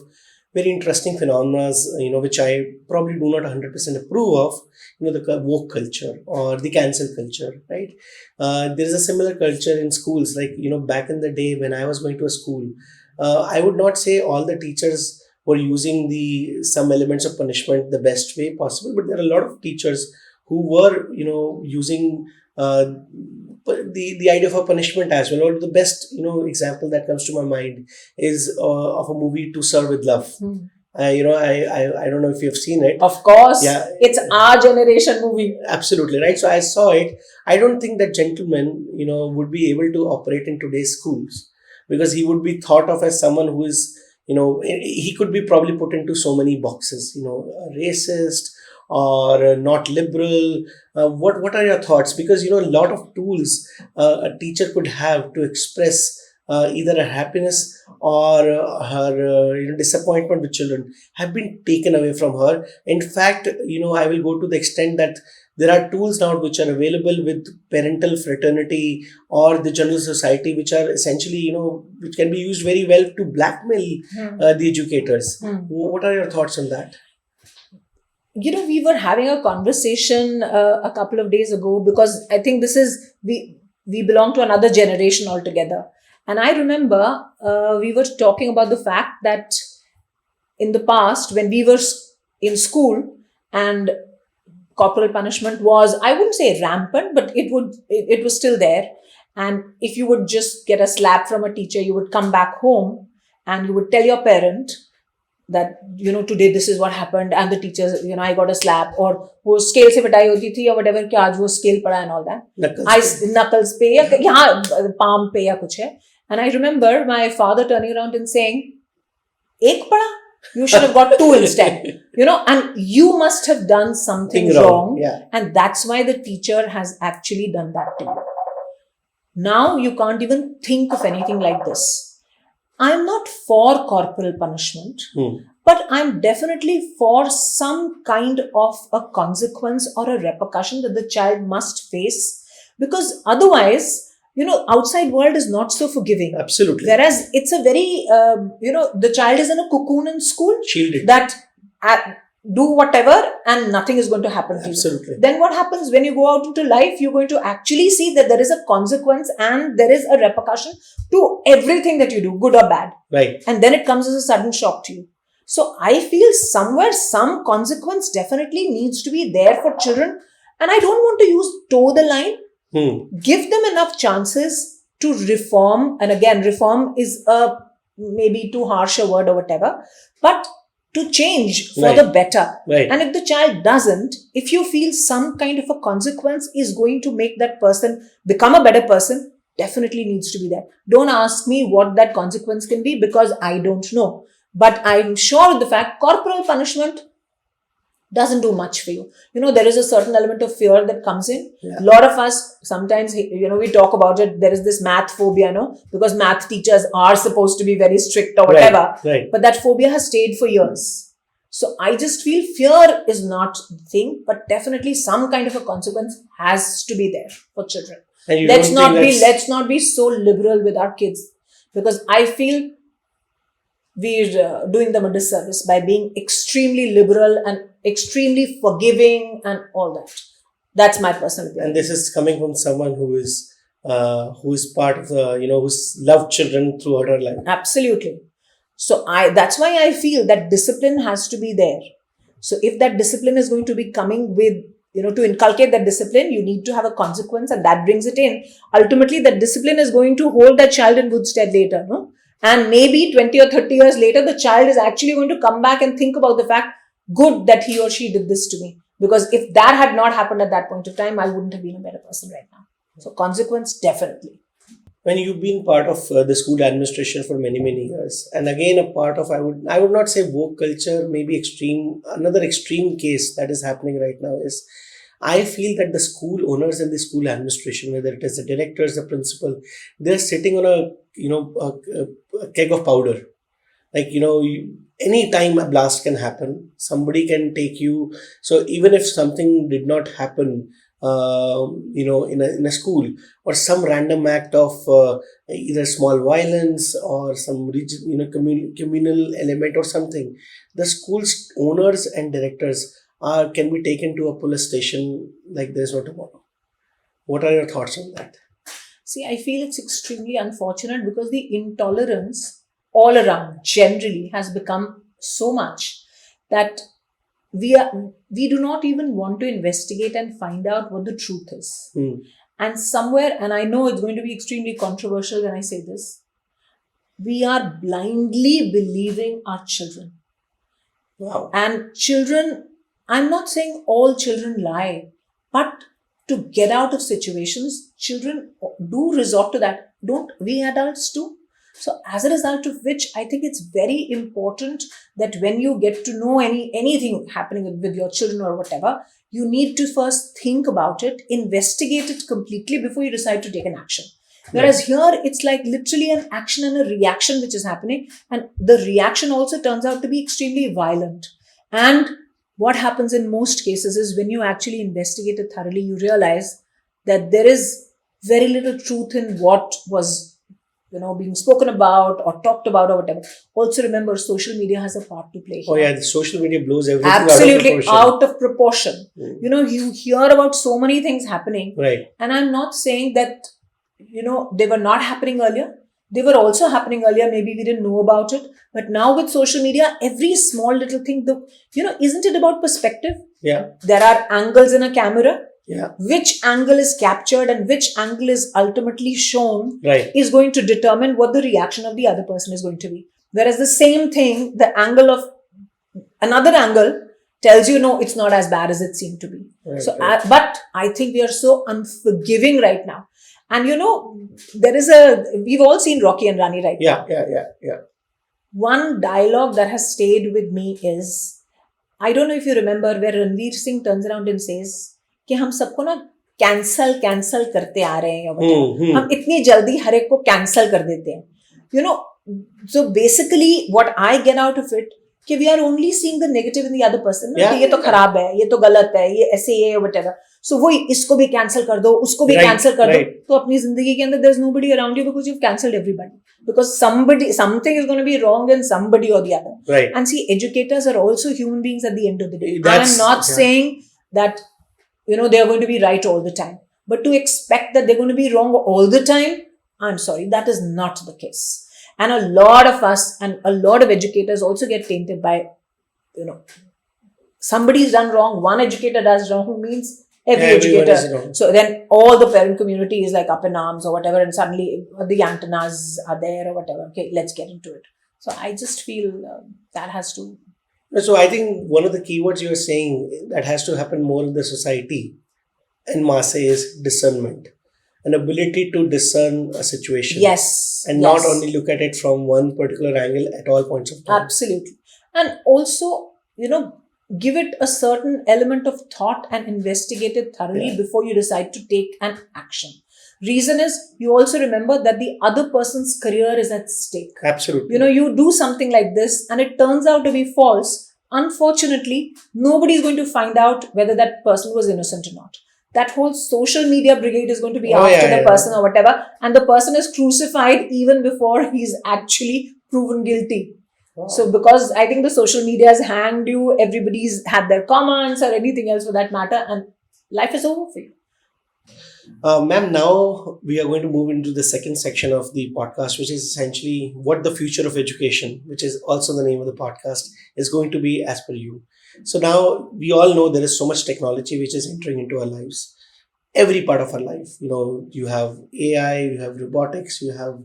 very interesting phenomena, which I probably do not 100% approve of, the woke culture or the cancel culture, right? There is a similar culture in schools, like, back in the day when I was going to a school, I would not say all the teachers were using some elements of punishment the best way possible, but there are a lot of teachers who were, using the idea of a punishment as well. Or the best, example that comes to my mind is of a movie To Serve with Love. I don't know if you've seen it. Of course. Yeah. It's our generation movie. Absolutely, right? So I saw it. I don't think that gentleman, would be able to operate in today's schools, because he would be thought of as someone who is, he could be probably put into so many boxes, racist or not liberal. What are your thoughts? Because, a lot of tools a teacher could have to express either her happiness or her disappointment with children have been taken away from her. In fact, I will go to the extent that there are tools now which are available with parental fraternity or the general society, which are essentially, which can be used very well to blackmail the educators. What are your thoughts on that? We were having a conversation a couple of days ago, because I think we belong to another generation altogether. And I remember we were talking about the fact that in the past, when we were in school and corporal punishment was, I wouldn't say rampant, but it was still there. And if you would just get a slap from a teacher, you would come back home and you would tell your parent, that, today this is what happened, and the teachers, I got a slap, or वो scale से पिटाई होती थी, or whatever, कि आज वो scale पड़ा and all that. Knuckles पे, या यहाँ palm पे या कुछ है. And I remember my father turning around and saying, एक पड़ा? You should have got two instead. And you must have done something wrong. Yeah. And that's why the teacher has actually done that to you. Now you can't even think of anything like this. I'm not for corporal punishment, but I'm definitely for some kind of a consequence or a repercussion that the child must face, because otherwise, outside world is not so forgiving. Absolutely. Whereas it's a very, the child is in a cocoon in school. Shielded. That do whatever and nothing is going to happen to you. Absolutely. Then what happens when you go out into life? You're going to actually see that there is a consequence and there is a repercussion to everything that you do, good or bad. Right. And then it comes as a sudden shock to you. So I feel somewhere some consequence definitely needs to be there for children. And I don't want to use toe the line. Give them enough chances to reform. And again, reform is a maybe too harsh a word or whatever. But to change for the better. Right. And if the child doesn't, if you feel some kind of a consequence is going to make that person become a better person, definitely needs to be there. Don't ask me what that consequence can be, because I don't know. But I'm sure of the fact corporal punishment doesn't do much for you. There is a certain element of fear that comes in. A lot of us, sometimes, we talk about it. There is this math phobia, because math teachers are supposed to be very strict or whatever. Right. But that phobia has stayed for years. So I just feel fear is not the thing, but definitely some kind of a consequence has to be there for children. Let's not be so liberal with our kids, because I feel we're doing them a disservice by being extremely liberal and extremely forgiving and all that. That's my personal opinion. And this is coming from someone who is part of the, who's loved children throughout her life. Absolutely. So that's why I feel that discipline has to be there. So if that discipline is going to be coming with, to inculcate that discipline, you need to have a consequence, and that brings it in. Ultimately, that discipline is going to hold that child in good stead later, no? And maybe 20 or 30 years later, the child is actually going to come back and think about the fact, good that he or she did this to me. Because if that had not happened at that point of time, I wouldn't have been a better person right now. So consequence, definitely. When you've been part of the school administration for many, many years, and again a part of, I would not say woke culture, maybe another extreme case that is happening right now is, I feel that the school owners and the school administration, whether it is the directors, the principal, they're sitting on a keg of powder. Like, any time a blast can happen, somebody can take you. So even if something did not happen, in a school, or some random act of either small violence or some communal element or something, the school's owners and directors can be taken to a police station like there's no tomorrow. What are your thoughts on that? See, I feel it's extremely unfortunate, because the intolerance all around generally has become so much that we do not even want to investigate and find out what the truth is. And somewhere, and I know it's going to be extremely controversial when I say this, we are blindly believing our children. Wow. And children, I'm not saying all children lie, but to get out of situations, children do resort to that. Don't we adults too? So as a result of which, I think it's very important that when you get to know anything happening with your children or whatever, you need to first think about it, investigate it completely before you decide to take an action. Whereas here, it's like literally an action and a reaction which is happening. And the reaction also turns out to be extremely violent. And what happens in most cases is, when you actually investigate it thoroughly, you realize that there is very little truth in what was being spoken about or talked about or whatever. Also remember, social media has a part to play here. Oh yeah, the social media blows everything absolutely out of proportion. You hear about so many things happening. Right. And I'm not saying that, they were not happening earlier. They were also happening earlier. Maybe we didn't know about it. But now with social media, every small little thing, isn't it about perspective? Yeah. There are angles in a camera. Yeah. Which angle is captured and which angle is ultimately shown is going to determine what the reaction of the other person is going to be. Whereas the same thing, the angle of another angle tells you, no, it's not as bad as it seemed to be. Right, So, right. but I think we are so unforgiving right now. And we've all seen Rocky and Rani right now. Yeah. One dialogue that has stayed with me is, I don't know if you remember, where Ranveer Singh turns around and says कि हम सबको ना cancel करते आ रहे हैं या whatever. हम इतनी जल्दी हर एक को कैंसल कर देते हैं. You know, so basically what I get out of it कि we are only seeing the negative in the other person. Yeah. कि ये तो खराब है, ये तो गलत है, ये ऐसे ये whatever. So वो इसको भी कैंसिल कर दो, उसको भी कैंसिल कर दो. तो अपनी जिंदगी के अंदर there's nobody around you because you've cancelled everybody. Because something is going to be wrong in somebody or the other. Right. And see, educators are also human beings at the end of the day. I am not saying that they are going to be right all the time. But to expect that they're going to be wrong all the time, I'm sorry, that is not the case. And a lot of us and a lot of educators also get tainted by, somebody's done wrong, one educator does wrong, who means everyone educator. So then all the parent community is like up in arms or whatever, and suddenly the antennas are there or whatever. Okay, let's get into it. So I just feel that has to. So I think one of the keywords you are saying that has to happen more in the society and mass is discernment. An ability to discern a situation. Yes. And not only look at it from one particular angle at all points of time. Absolutely. And also, give it a certain element of thought and investigate it thoroughly before you decide to take an action. Reason is, you also remember that the other person's career is at stake. Absolutely. You do something like this and it turns out to be false. Unfortunately, nobody is going to find out whether that person was innocent or not. That whole social media brigade is going to be after the person or whatever. And the person is crucified even before he's actually proven guilty. Wow. So because I think the social media has hanged you, everybody's had their comments or anything else for that matter, and life is over for you. Ma'am, now we are going to move into the second section of the podcast, which is essentially what the future of education, which is also the name of the podcast, is going to be as per you. So now we all know there is so much technology which is entering into our lives, every part of our life. You have AI, you have robotics, you have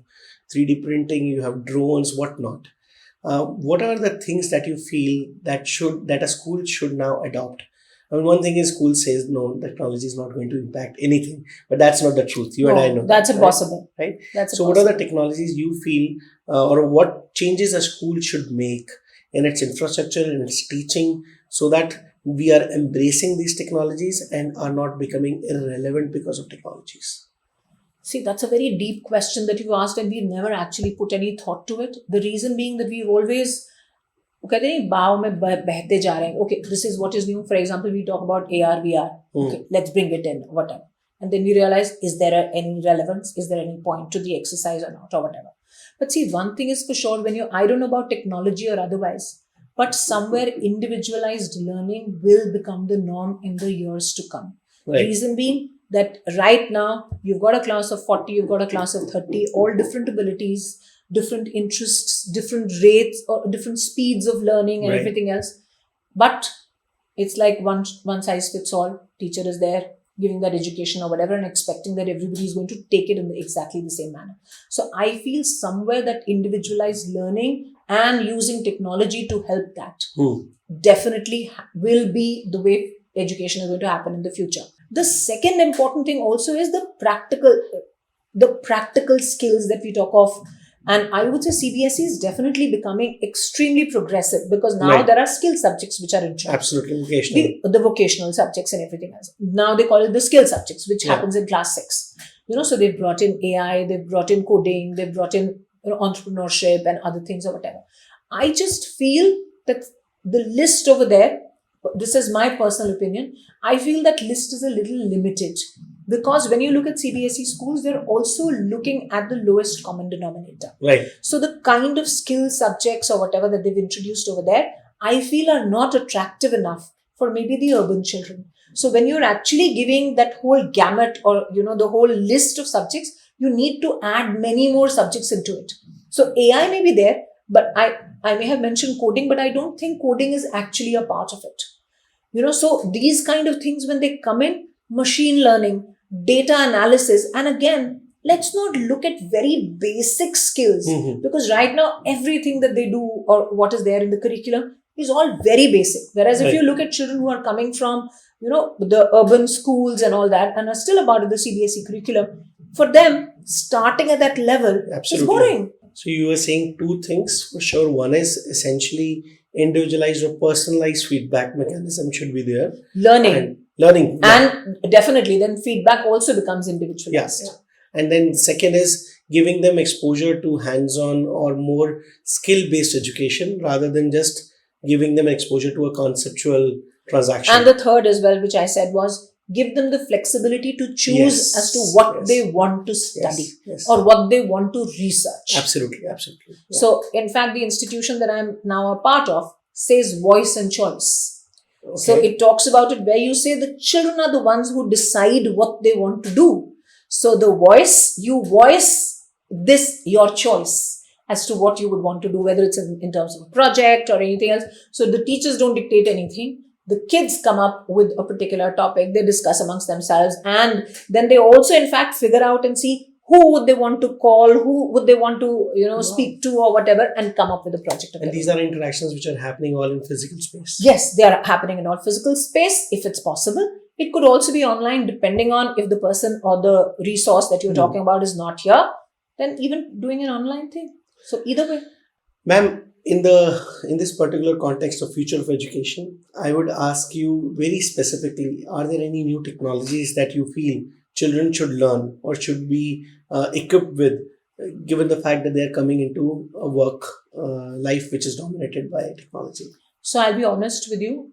3D printing, you have drones, whatnot. What are the things that you feel that a school should now adopt? I mean, one thing is school says no, technology is not going to impact anything, but that's not the truth. You and I know that's impossible, right? So, what are the technologies you feel, or what changes a school should make in its infrastructure, in its teaching, so that we are embracing these technologies and are not becoming irrelevant because of technologies? See, that's a very deep question that you've asked, and we've never actually put any thought to it. The reason being that we've always कहते हैं भाव में बहते जा रहे हैं. Okay, this is what is new. For example, we talk about AR, VR. Okay, let's bring it in, whatever. And then we realize, is there any relevance? Is there any point to the exercise or not, or whatever? But see, one thing is for sure, I don't know about technology or otherwise, but somewhere individualized learning will become the norm in the years to come. Right. Reason being that right now, you've got a class of 40, you've got a class of 30, all different abilities, different interests, different rates or different speeds of learning and everything else. But it's like one size fits all. Teacher is there giving that education or whatever and expecting that everybody is going to take it in exactly the same manner. So I feel somewhere that individualized learning and using technology to help that definitely will be the way education is going to happen in the future. The second important thing also is the practical skills that we talk of. And I would say CBSE is definitely becoming extremely progressive because now there are skill subjects which are introduced. Absolutely, vocational. The vocational subjects and everything else. Now they call it the skill subjects, which happens in class 6. So they've brought in AI, they've brought in coding, they've brought in entrepreneurship and other things or whatever. I just feel that the list over there, this is my personal opinion, I feel that list is a little limited. Because when you look at CBSE schools, they're also looking at the lowest common denominator. Right. So the kind of skill subjects or whatever that they've introduced over there, I feel are not attractive enough for maybe the urban children. So when you're actually giving that whole gamut or, the whole list of subjects, you need to add many more subjects into it. So AI may be there, but I may have mentioned coding, but I don't think coding is actually a part of it. So these kind of things, when they come in, machine learning, data analysis, and again, let's not look at very basic skills because right now everything that they do or what is there in the curriculum is all very basic. Whereas if Right. you look at children who are coming from, the urban schools and all that, and are still a part of the CBSE curriculum, for them, starting at that level is Absolutely. boring. So you were saying two things for sure. One is essentially individualized or personalized feedback mechanism should be there. Learning. And learning. Yeah. And definitely, then feedback also becomes individualized. Yeah. And then second is giving them exposure to hands-on or more skill-based education rather than just giving them exposure to a conceptual transaction. And the third as well, which I said, was give them the flexibility to choose Yes. as to what Yes. they want to study Yes. Yes. or what they want to research. Absolutely. Absolutely. Yeah. So, in fact, the institution that I'm now a part of says voice and choice. Okay. So, it talks about it where you say the children are the ones who decide what they want to do. So, you voice this, your choice as to what you would want to do, whether it's in terms of a project or anything else. So, the teachers don't dictate anything. The kids come up with a particular topic, they discuss amongst themselves, and then they also, in fact, figure out and see who would they want to call, who would they want to, speak to or whatever, and come up with a project. And these are interactions which are happening all in physical space. Yes, they are happening in all physical space if it's possible. It could also be online depending on if the person or the resource that you're talking about is not here, then even doing an online thing. So either way. Ma'am, in this particular context of future of education, I would ask you very specifically, are there any new technologies that you feel children should learn or should be equipped with, given the fact that they are coming into a work life which is dominated by technology? So I'll be honest with you.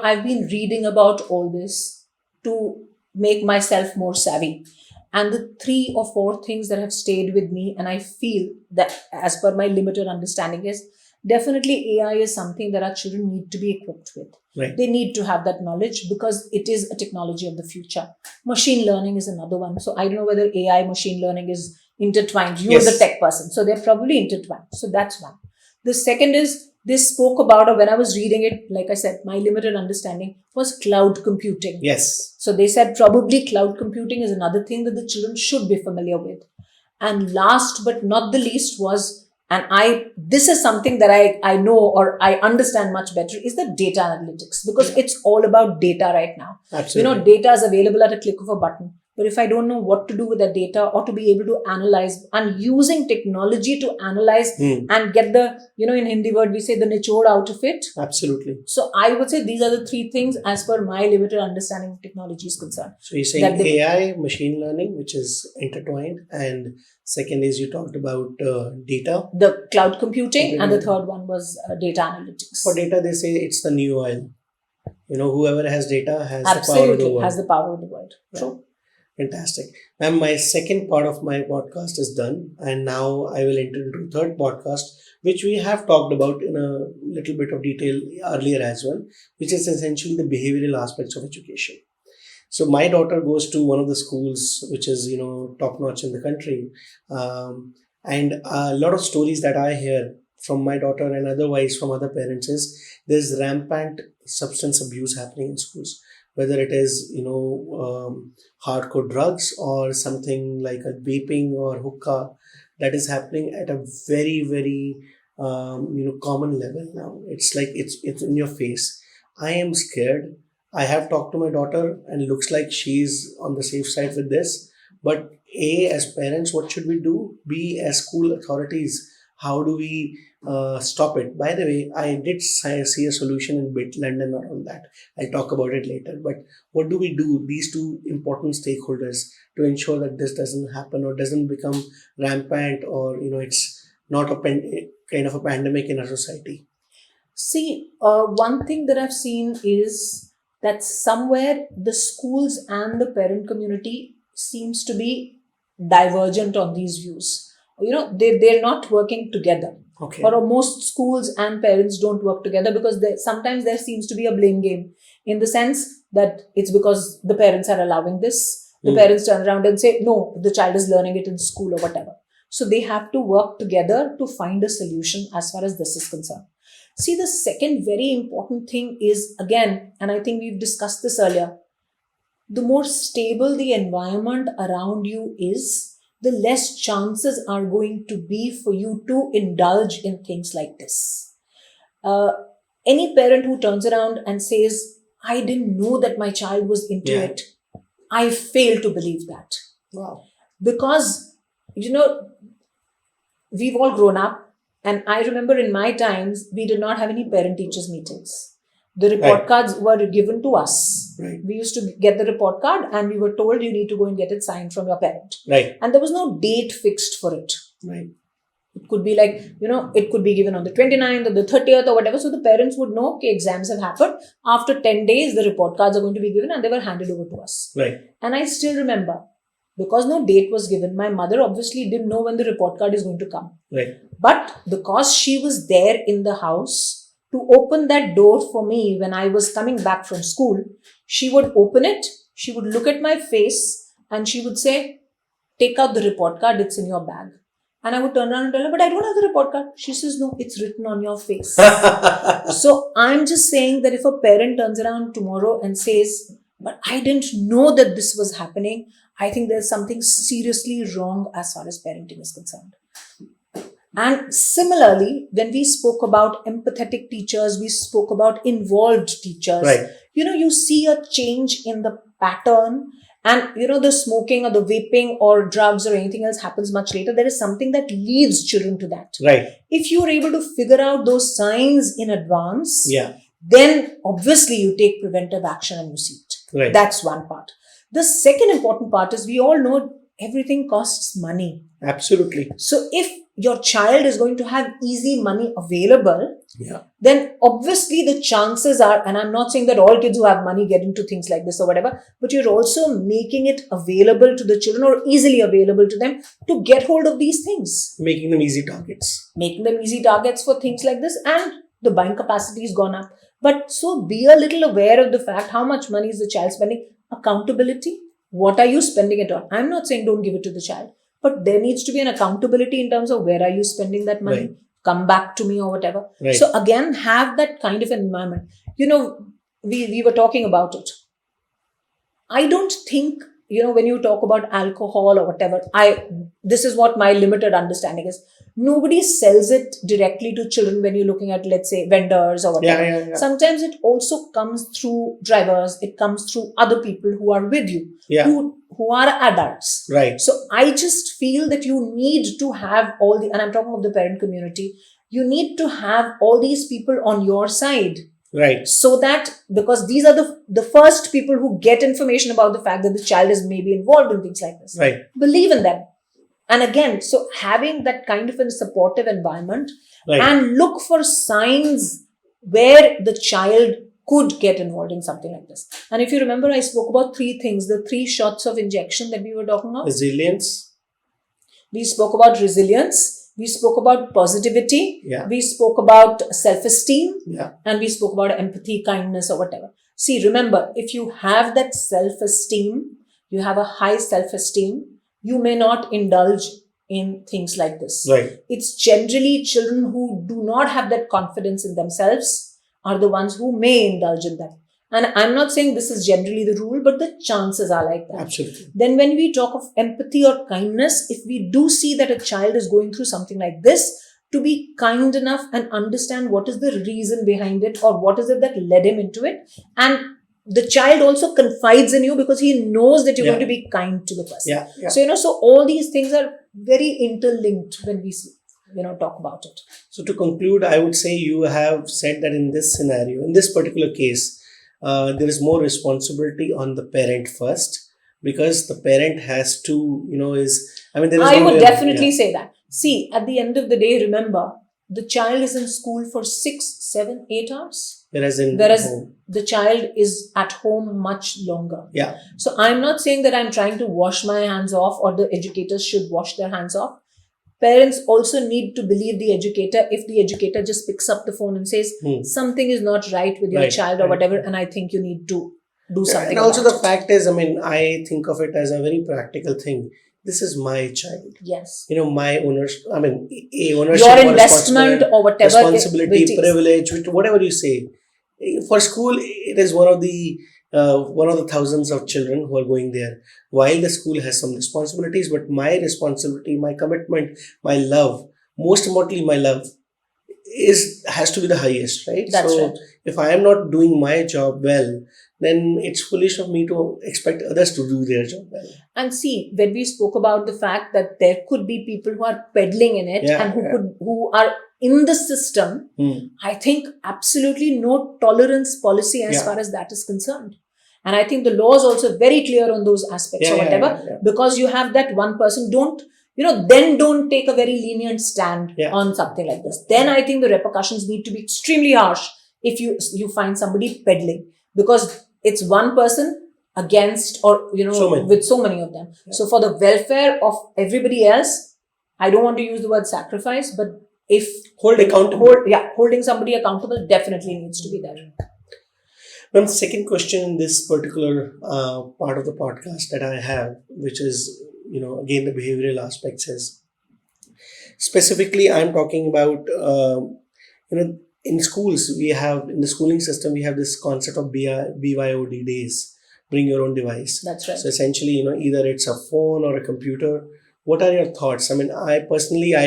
I've been reading about all this to make myself more savvy. And the 3 or 4 things that have stayed with me, and I feel that as per my limited understanding, is definitely AI is something that our children need to be equipped with. Right. They need to have that knowledge because it is a technology of the future. Machine learning is another one. So I don't know whether AI, machine learning is intertwined. You Yes. are the tech person. So they're probably intertwined. So that's one. The second is, they spoke about, or when I was reading it, like I said, my limited understanding was cloud computing. Yes. So they said probably cloud computing is another thing that the children should be familiar with. And last but not the least was, this is something that I know or I understand much better, is the data analytics, because it's all about data right now. Absolutely. Data is available at a click of a button. But if I don't know what to do with that data or to be able to analyze, and using technology to analyze and get the, in Hindi word, we say the nichod out of it. Absolutely. So I would say these are the 3 things as per my limited understanding of technology is concerned. So you're saying AI, machine learning, which is intertwined, and second is you talked about data. The cloud computing, and the third one was data analytics. For data, they say it's the new oil. Whoever has data has Absolutely, the power of the world. has the power of the world. Yeah. True. Fantastic. Ma'am, my second part of my podcast is done, and now I will enter into third podcast, which we have talked about in a little bit of detail earlier as well, which is essentially the behavioral aspects of education. So my daughter goes to one of the schools which is top notch in the country, and a lot of stories that I hear from my daughter and otherwise from other parents is there's rampant substance abuse happening in schools, whether it is hardcore drugs or something like a vaping or hookah that is happening at a very very common level now. It's like it's in your face. I am scared. I have talked to my daughter and looks like she's on the safe side with this. But A, as parents, what should we do? B, as school authorities, how do we stop it? By the way, I did see a solution in London around that. I'll talk about it later. But what do we do, these 2 important stakeholders, to ensure that this doesn't happen or doesn't become rampant or, it's not a kind of a pandemic in our society? See, one thing that I've seen is that somewhere the schools and the parent community seems to be divergent on these views. They're not working together. Okay. Or most schools and parents don't work together because sometimes there seems to be a blame game, in the sense that it's because the parents are allowing this. The parents turn around and say, no, the child is learning it in school or whatever. So they have to work together to find a solution as far as this is concerned. See, the second very important thing is, again, and I think we've discussed this earlier, the more stable the environment around you is, the less chances are going to be for you to indulge in things like this. any parent who turns around and says, I didn't know that my child was into Yeah. it, I fail to believe that. Wow. Because, we've all grown up, and I remember in my times, we did not have any parent teachers meetings. The report Right. cards were given to us. Right. We used to get the report card and we were told you need to go and get it signed from your parent. Right. And there was no date fixed for it. Right. It could be like, it could be given on the 29th or the 30th or whatever. So the parents would know, okay, exams have happened. After 10 days, the report cards are going to be given and they were handed over to us. Right. And I still remember, because no date was given, my mother obviously didn't know when the report card is going to come. Right. But because she was there in the house to open that door for me when I was coming back from school, she would open it, she would look at my face and she would say, take out the report card, it's in your bag. And I would turn around and tell her, but I don't have the report card. She says, no, it's written on your face. So I'm just saying that if a parent turns around tomorrow and says, but I didn't know that this was happening, I think there's something seriously wrong as far as parenting is concerned. And similarly, when we spoke about empathetic teachers, we spoke about involved teachers. Right. You see a change in the pattern, and the smoking or the vaping or drugs or anything else happens much later. There is something that leads children to that. Right. If you're able to figure out those signs in advance, Yeah. then obviously you take preventive action and you see it. Right. That's one part. The second important part is we all know everything costs money. Absolutely. So if your child is going to have easy money available, Yeah. then obviously the chances are, and I'm not saying that all kids who have money get into things like this or whatever, but you're also making it available to the children or easily available to them to get hold of these things. Making them easy targets. Making them easy targets for things like this, and the buying capacity has gone up. But so be a little aware of the fact how much money is the child spending. Accountability. What are you spending it on? I'm not saying don't give it to the child, but there needs to be an accountability in terms of where are you spending that money? Right. Come back to me or whatever. Right. So again, have that kind of environment. We were talking about it. I don't think, when you talk about alcohol or whatever, this is what my limited understanding is. Nobody sells it directly to children when you're looking at, let's say, vendors or whatever. Yeah. Sometimes it also comes through drivers. It comes through other people who are with you, Yeah. who are adults. Right. So I just feel that you need to have and I'm talking of the parent community, you need to have all these people on your side. Right. So that, because these are the first people who get information about the fact that the child is maybe involved in things like this. Right. Believe in them. And again, so having that kind of a supportive environment, Right. and look for signs where the child could get involved in something like this. And if you remember, I spoke about 3 things, the 3 shots of injection that we were talking about. Resilience. We spoke about resilience. We spoke about positivity. Yeah. We spoke about self-esteem. Yeah. And we spoke about empathy, kindness, or whatever. See, remember, if you have that self-esteem, you have a high self-esteem, you may not indulge in things like this. Right. It's generally children who do not have that confidence in themselves are the ones who may indulge in that. And I'm not saying this is generally the rule, but the chances are like that. Absolutely. Then when we talk of empathy or kindness, if we do see that a child is going through something like this, to be kind enough and understand what is the reason behind it or what is it that led him into it. And the child also confides in you because he knows that you're Yeah. going to be kind to the person. Yeah. So, so all these things are very interlinked when we, talk about it. So to conclude, I would say you have said that in this scenario, in this particular case, there is more responsibility on the parent first, because the parent has to, there is I no would way- definitely yeah. say that. See, at the end of the day, remember, the child is in school for 6, 7, 8 hours. Whereas Whereas the child is at home much longer. Yeah. So I'm not saying that I'm trying to wash my hands off or the educators should wash their hands off. Parents also need to believe the educator if the educator just picks up the phone and says, something is not right with your Right, child or right. whatever, and I think you need to do something And also about the it. fact is, I think of it as a very practical thing. This is my child. Yes. My ownership, ownership Your or investment or whatever responsibility, it is. privilege, whatever you say. For school, it is one of the thousands of children who are going there. While the school has some responsibilities, but my responsibility, my commitment, my love, most importantly, my love, has to be the highest, right? That's so right. if I am not doing my job well, then it's foolish of me to expect others to do their job well. And see, when we spoke about the fact that there could be people who are peddling in it Yeah, and yeah. who are in the system, I think absolutely no tolerance policy as Yeah. far as that is concerned. And I think the law is also very clear on those aspects or whatever, because you have that one person, don't take a very lenient stand on something like this. Then I think the repercussions need to be extremely harsh if you find somebody peddling, because it's one person against, or with so many of them. So for the welfare of everybody else, I don't want to use the word sacrifice, but if holding somebody accountable definitely needs to be there. Ma'am, second question in this particular part of the podcast that I have, which is, again, the behavioral aspects, is specifically I'm talking about, in schools, in the schooling system, we have this concept of BYOD days, bring your own device. That's right. So essentially, either it's a phone or a computer. What are your thoughts? I mean, I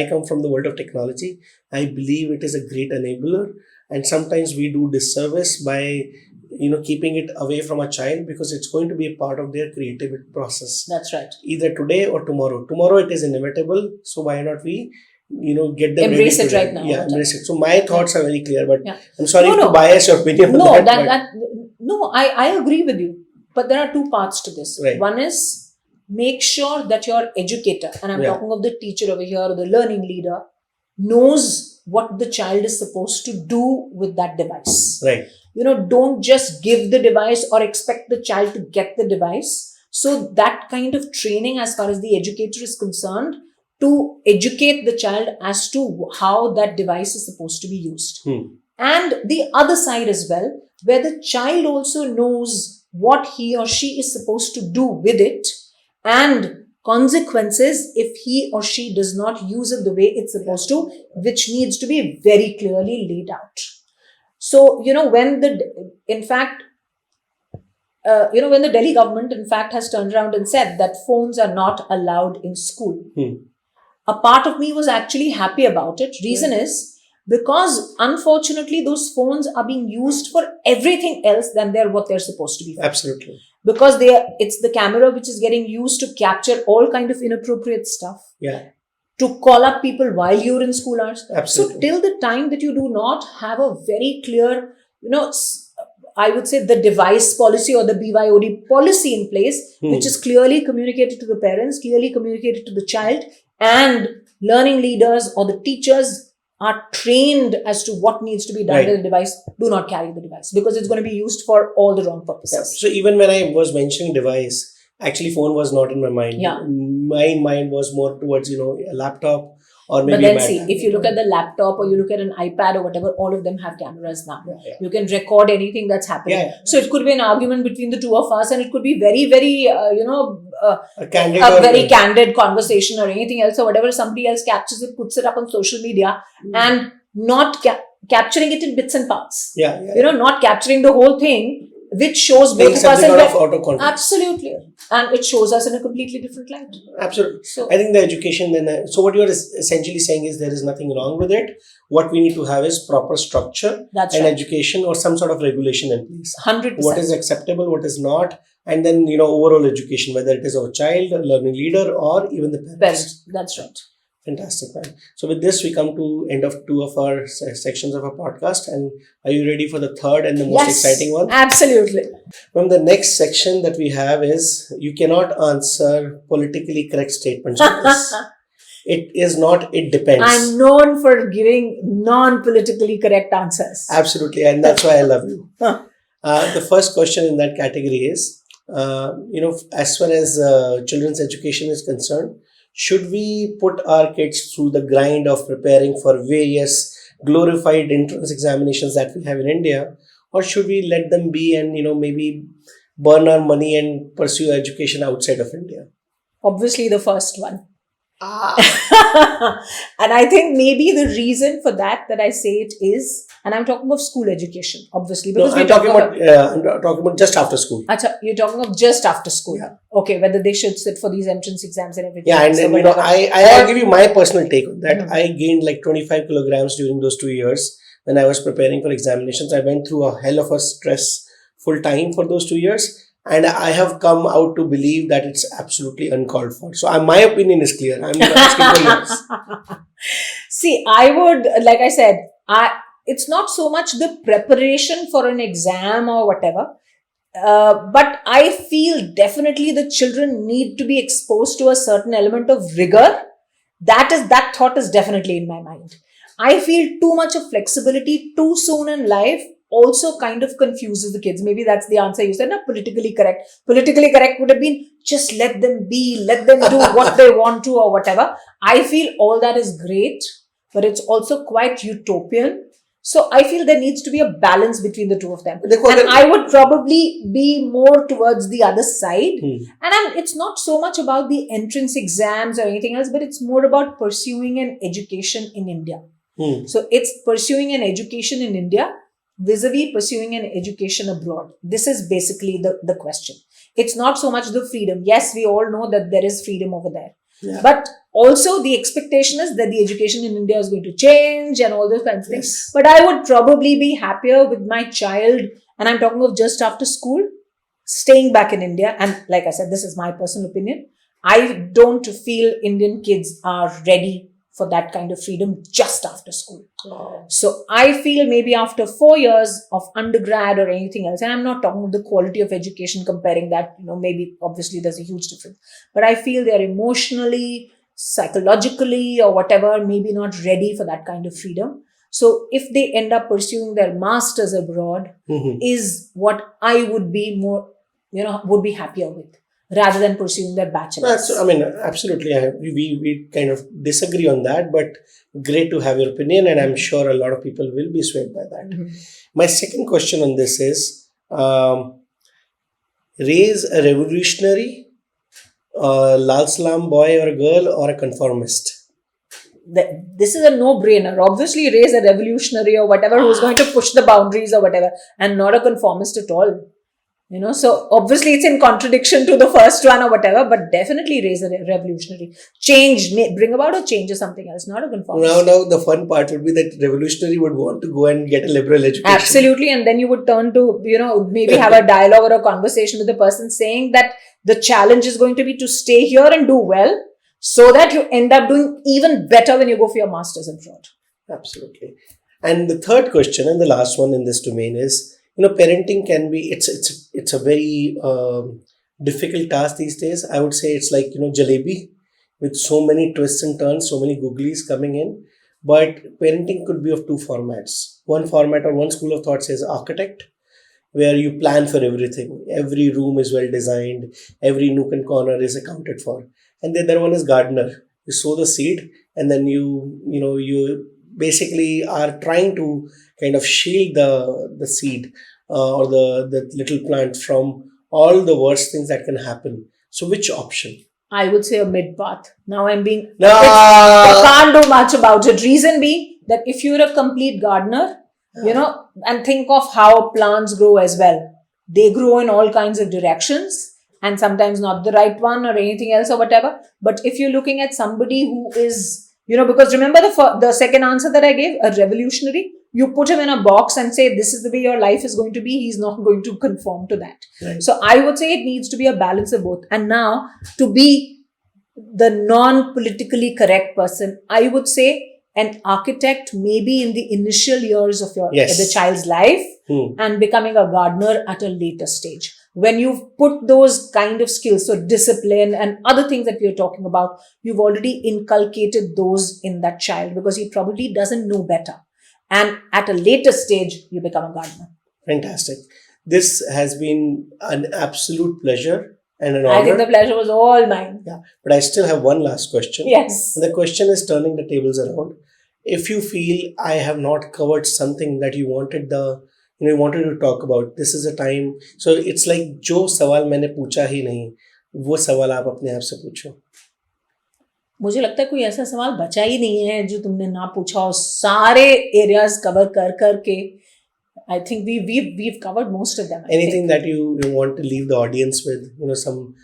come from the world of technology. I believe it is a great enabler. And sometimes we do disservice by, keeping it away from a child, because it's going to be a part of their creative process. That's right. Either today or tomorrow. Tomorrow it is inevitable. So why not we, get them embrace ready it right now. Yeah, embrace it. So my thoughts are very clear, but I'm sorry No. to bias your opinion. No, on that. I agree with you. But there are two parts to this. Right. One is, make sure that your educator, and I'm talking of the teacher over here or the learning leader, knows what the child is supposed to do with that device. Right. Don't just give the device or expect the child to get the device. So that kind of training, as far as the educator is concerned, to educate the child as to how that device is supposed to be used. And the other side as well, where the child also knows what he or she is supposed to do with it, and consequences if he or she does not use it the way it's supposed to, which needs to be very clearly laid out. So, when the Delhi government, in fact, has turned around and said that phones are not allowed in school, a part of me was actually happy about it. Reason is because, unfortunately, those phones are being used for everything else than what they're supposed to be for. Absolutely. Because it's the camera which is getting used to capture all kind of inappropriate stuff. Yeah. To call up people while you're in school hours. Absolutely. So till the time that you do not have a very clear, I would say the device policy or the BYOD policy in place, which is clearly communicated to the parents, clearly communicated to the child, and learning leaders or the teachers are trained as to what needs to be done with the device, do not carry the device, because it's going to be used for all the wrong purposes. So even when I was mentioning device, actually phone was not in my mind. Yeah. My mind was more towards, a laptop or maybe But then a see, if you look at the laptop or you look at an iPad or whatever, all of them have cameras now. Yeah. You can record anything that's happening. Yeah. So it could be an argument between the two of us, and it could be very, very, a candid conversation or anything else or whatever. Somebody else captures it, puts it up on social media, and not capturing it in bits and parts. Not capturing the whole thing, which shows both of us. Absolutely. And it shows us in a completely different light. Absolutely. So I think the education so what you're essentially saying is there is nothing wrong with it. What we need to have is proper structure education or some sort of regulation in place. 100%. What is acceptable, what is not, and then, overall education, whether it is of a child, a learning leader, or even the parents. That's right. Fantastic, man. So with this, we come to end of two of our sections of our podcast. And are you ready for the third and the most exciting one? Absolutely. From the next section that we have is, you cannot answer politically correct statements with this. It is not, it depends. I'm known for giving non-politically correct answers. Absolutely. And that's why I love you. The first question in that category is, as far as children's education is concerned, should we put our kids through the grind of preparing for various glorified entrance examinations that we have in India, or should we let them be and, maybe burn our money and pursue education outside of India? Obviously, the first one. And I think maybe the reason for that I say it is, and I'm talking of school education, obviously, No, because I'm we're talking talking about I'm talking about just after school. Acha, you're talking of just after school. Yeah. Okay, whether they should sit for these entrance exams and everything. Yeah, and else or then whatever. I'll give you my personal take on that. Hmm. I gained like 25 kilograms during those 2 years when I was preparing for examinations. I went through a hell of a stressful time for those 2 years, and I have come out to believe that it's absolutely uncalled for. So my opinion is clear. I'm not asking for yours. See, I would, like I said, it's not so much the preparation for an exam or whatever, but I feel definitely the children need to be exposed to a certain element of rigor. That thought is definitely in my mind. I feel too much of flexibility too soon in life also kind of confuses the kids. Maybe that's the answer you said. Not politically correct. Politically correct would have been just let them be, let them do what they want to or whatever. I feel all that is great, but it's also quite utopian. So I feel there needs to be a balance between the two of them. And I would probably be more towards the other side. And it's not so much about the entrance exams or anything else, but it's more about pursuing an education in India. So it's pursuing an education in India vis-a-vis pursuing an education abroad. This is basically the question. It's not so much the freedom. Yes, we all know that there is freedom over there. Yeah. But also the expectation is that the education in India is going to change and all those kinds of things. But I would probably be happier with my child, and I'm talking of just after school, staying back in India. And like I said, this is my personal opinion. I don't feel Indian kids are ready for that kind of freedom just after school. Oh. So I feel maybe after 4 years of undergrad or anything else, and I'm not talking about the quality of education, comparing that, maybe obviously there's a huge difference, but I feel they're emotionally, psychologically or whatever, maybe not ready for that kind of freedom. So if they end up pursuing their masters abroad, is what I would be more, would be happier with, rather than pursuing their bachelor's. Absolutely. We kind of disagree on that, but great to have your opinion, and I'm sure a lot of people will be swayed by that. My second question on this is, raise a revolutionary, Lal Salam boy or a girl, or a conformist? This is a no-brainer. Obviously, raise a revolutionary or whatever who's going to push the boundaries or whatever, and not a conformist at all. So obviously it's in contradiction to the first one or whatever, but definitely raise a revolutionary. Change, bring about a change or something else, not a conformist. Now the fun part would be that revolutionary would want to go and get a liberal education. Absolutely. And then you would turn to, maybe have a dialogue or a conversation with the person saying that the challenge is going to be to stay here and do well, so that you end up doing even better when you go for your master's abroad. Absolutely. And the third question and the last one in this domain is, parenting can be, it's a very difficult task these days. I would say it's like, jalebi with so many twists and turns, so many googlies coming in. But parenting could be of two formats. One format or one school of thought says architect, where you plan for everything. Every room is well designed. Every nook and corner is accounted for. And the other one is gardener. You sow the seed, and then you basically are trying to kind of shield the seed or the little plant from all the worst things that can happen. So which option? I would say a mid path. Now I'm being... No! I can't do much about it. Reason being that if you're a complete gardener, and think of how plants grow as well. They grow in all kinds of directions, and sometimes not the right one or anything else or whatever. But if you're looking at somebody who is, because remember the second answer that I gave, a revolutionary, you put him in a box and say, this is the way your life is going to be. He's not going to conform to that. Right. So I would say it needs to be a balance of both. And now, to be the non-politically correct person, I would say an architect maybe in the initial years of the child's life, and becoming a gardener at a later stage. When you've put those kind of skills, so discipline and other things that we are talking about, you've already inculcated those in that child, because he probably doesn't know better. And at a later stage, you become a gardener. Fantastic. This has been an absolute pleasure and an honor. I think the pleasure was all mine. Yeah, but I still have one last question. Yes. And the question is turning the tables around. If you feel I have not covered something that you wanted to talk about, this is a time. So it's like जो सवाल मैंने पूछा ही नहीं, वो सवाल आप अपने आप से पूछो. मुझे लगता है कोई ऐसा सवाल बचा ही नहीं है जो तुमने ना पूछा हो. सारे एरियाज कवर कर करके I think we've covered most of them. Anything that you want to leave the audience with, some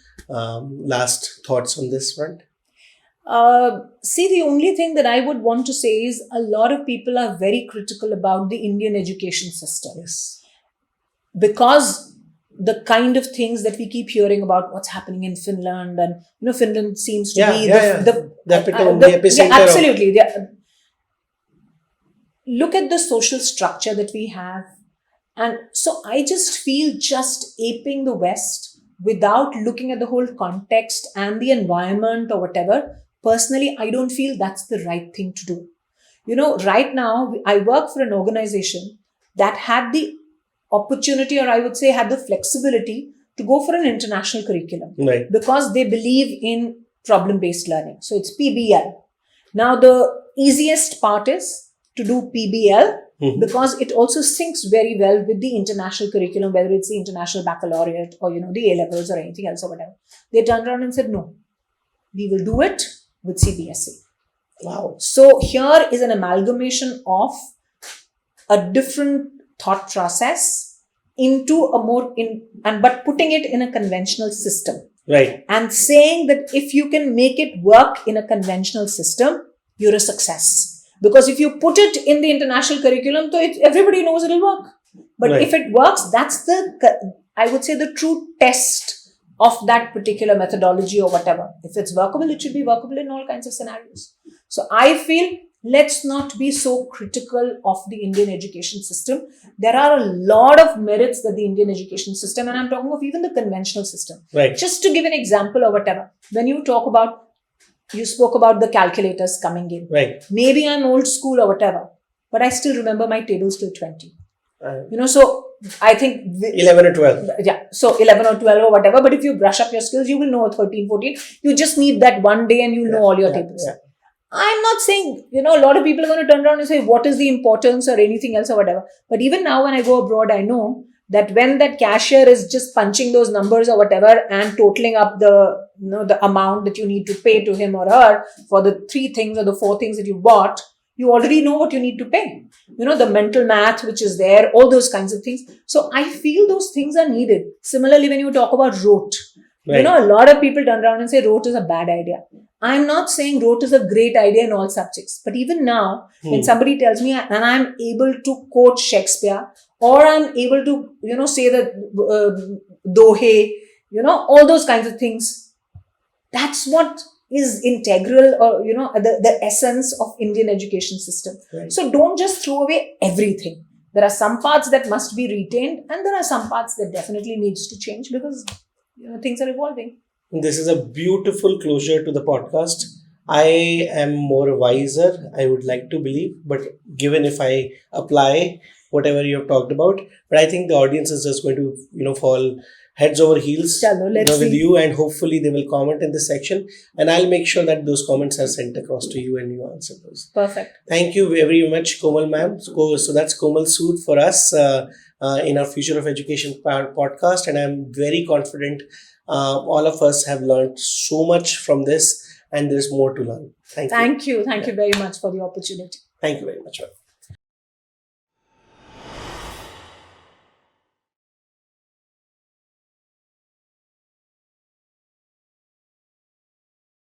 last thoughts on this front? See, the only thing that I would want to say is a lot of people are very critical about the Indian education system. Yes. Because the kind of things that we keep hearing about what's happening in Finland, and Finland seems to be the epicenter. Absolutely. Look at the social structure that we have. And so I just feel just aping the West without looking at the whole context and the environment or whatever. Personally, I don't feel that's the right thing to do. Right now, I work for an organization that had the opportunity, or I would say had the flexibility to go for an international curriculum. Right. Because they believe in problem-based learning. So it's PBL. Now, the easiest part is to do PBL, because it also syncs very well with the international curriculum, whether it's the international baccalaureate or, the A-levels or anything else or whatever. They turned around and said, no, we will do it with CBSE. Wow. So here is an amalgamation of a different thought process into a but putting it in a conventional system. Right. And saying that if you can make it work in a conventional system, you're a success. Because if you put it in the international curriculum, so everybody knows it'll work. But right. If it works, that's I would say, the true test of that particular methodology or whatever. If it's workable, it should be workable in all kinds of scenarios. So I feel let's not be so critical of the Indian education system. There are a lot of merits that the Indian education system, and I'm talking of even the conventional system. Right. Just to give an example or whatever, when you spoke about the calculators coming in. Right. Maybe I'm old school or whatever, but I still remember my tables till 20. So I think 11 or 12. Yeah. So 11 or 12 or whatever. But if you brush up your skills, you will know 13, 14. You just need that one day and you know all your tables. Yeah. I'm not saying, a lot of people are going to turn around and say, what is the importance or anything else or whatever. But even now when I go abroad, I know that when that cashier is just punching those numbers or whatever and totaling up the amount that you need to pay to him or her for the 3 things or the 4 things that you bought, you already know what you need to pay. The mental math which is there, all those kinds of things. So I feel those things are needed. Similarly, when you talk about rote, right. A lot of people turn around and say rote is a bad idea. I'm not saying rote is a great idea in all subjects. But even now, when somebody tells me and I'm able to quote Shakespeare, or I'm able to, say the dohe, all those kinds of things, that's what is integral or, the essence of Indian education system. Right. So don't just throw away everything. There are some parts that must be retained and there are some parts that definitely needs to change because, things are evolving. This is a beautiful closure to the podcast. I am more wiser, I would like to believe, but given if I apply whatever you have talked about, but I think the audience is just going to, fall heads over heels with you, and hopefully they will comment in this section, and I'll make sure that those comments are sent across to you and you answer those. Perfect. Thank you very much, Komal ma'am. So that's Komal Sood for us in our Future of Education podcast, and I'm very confident all of us have learned so much from this, and there's more to learn. Thank you. Thank you very much for the opportunity. Thank you very much, ma'am.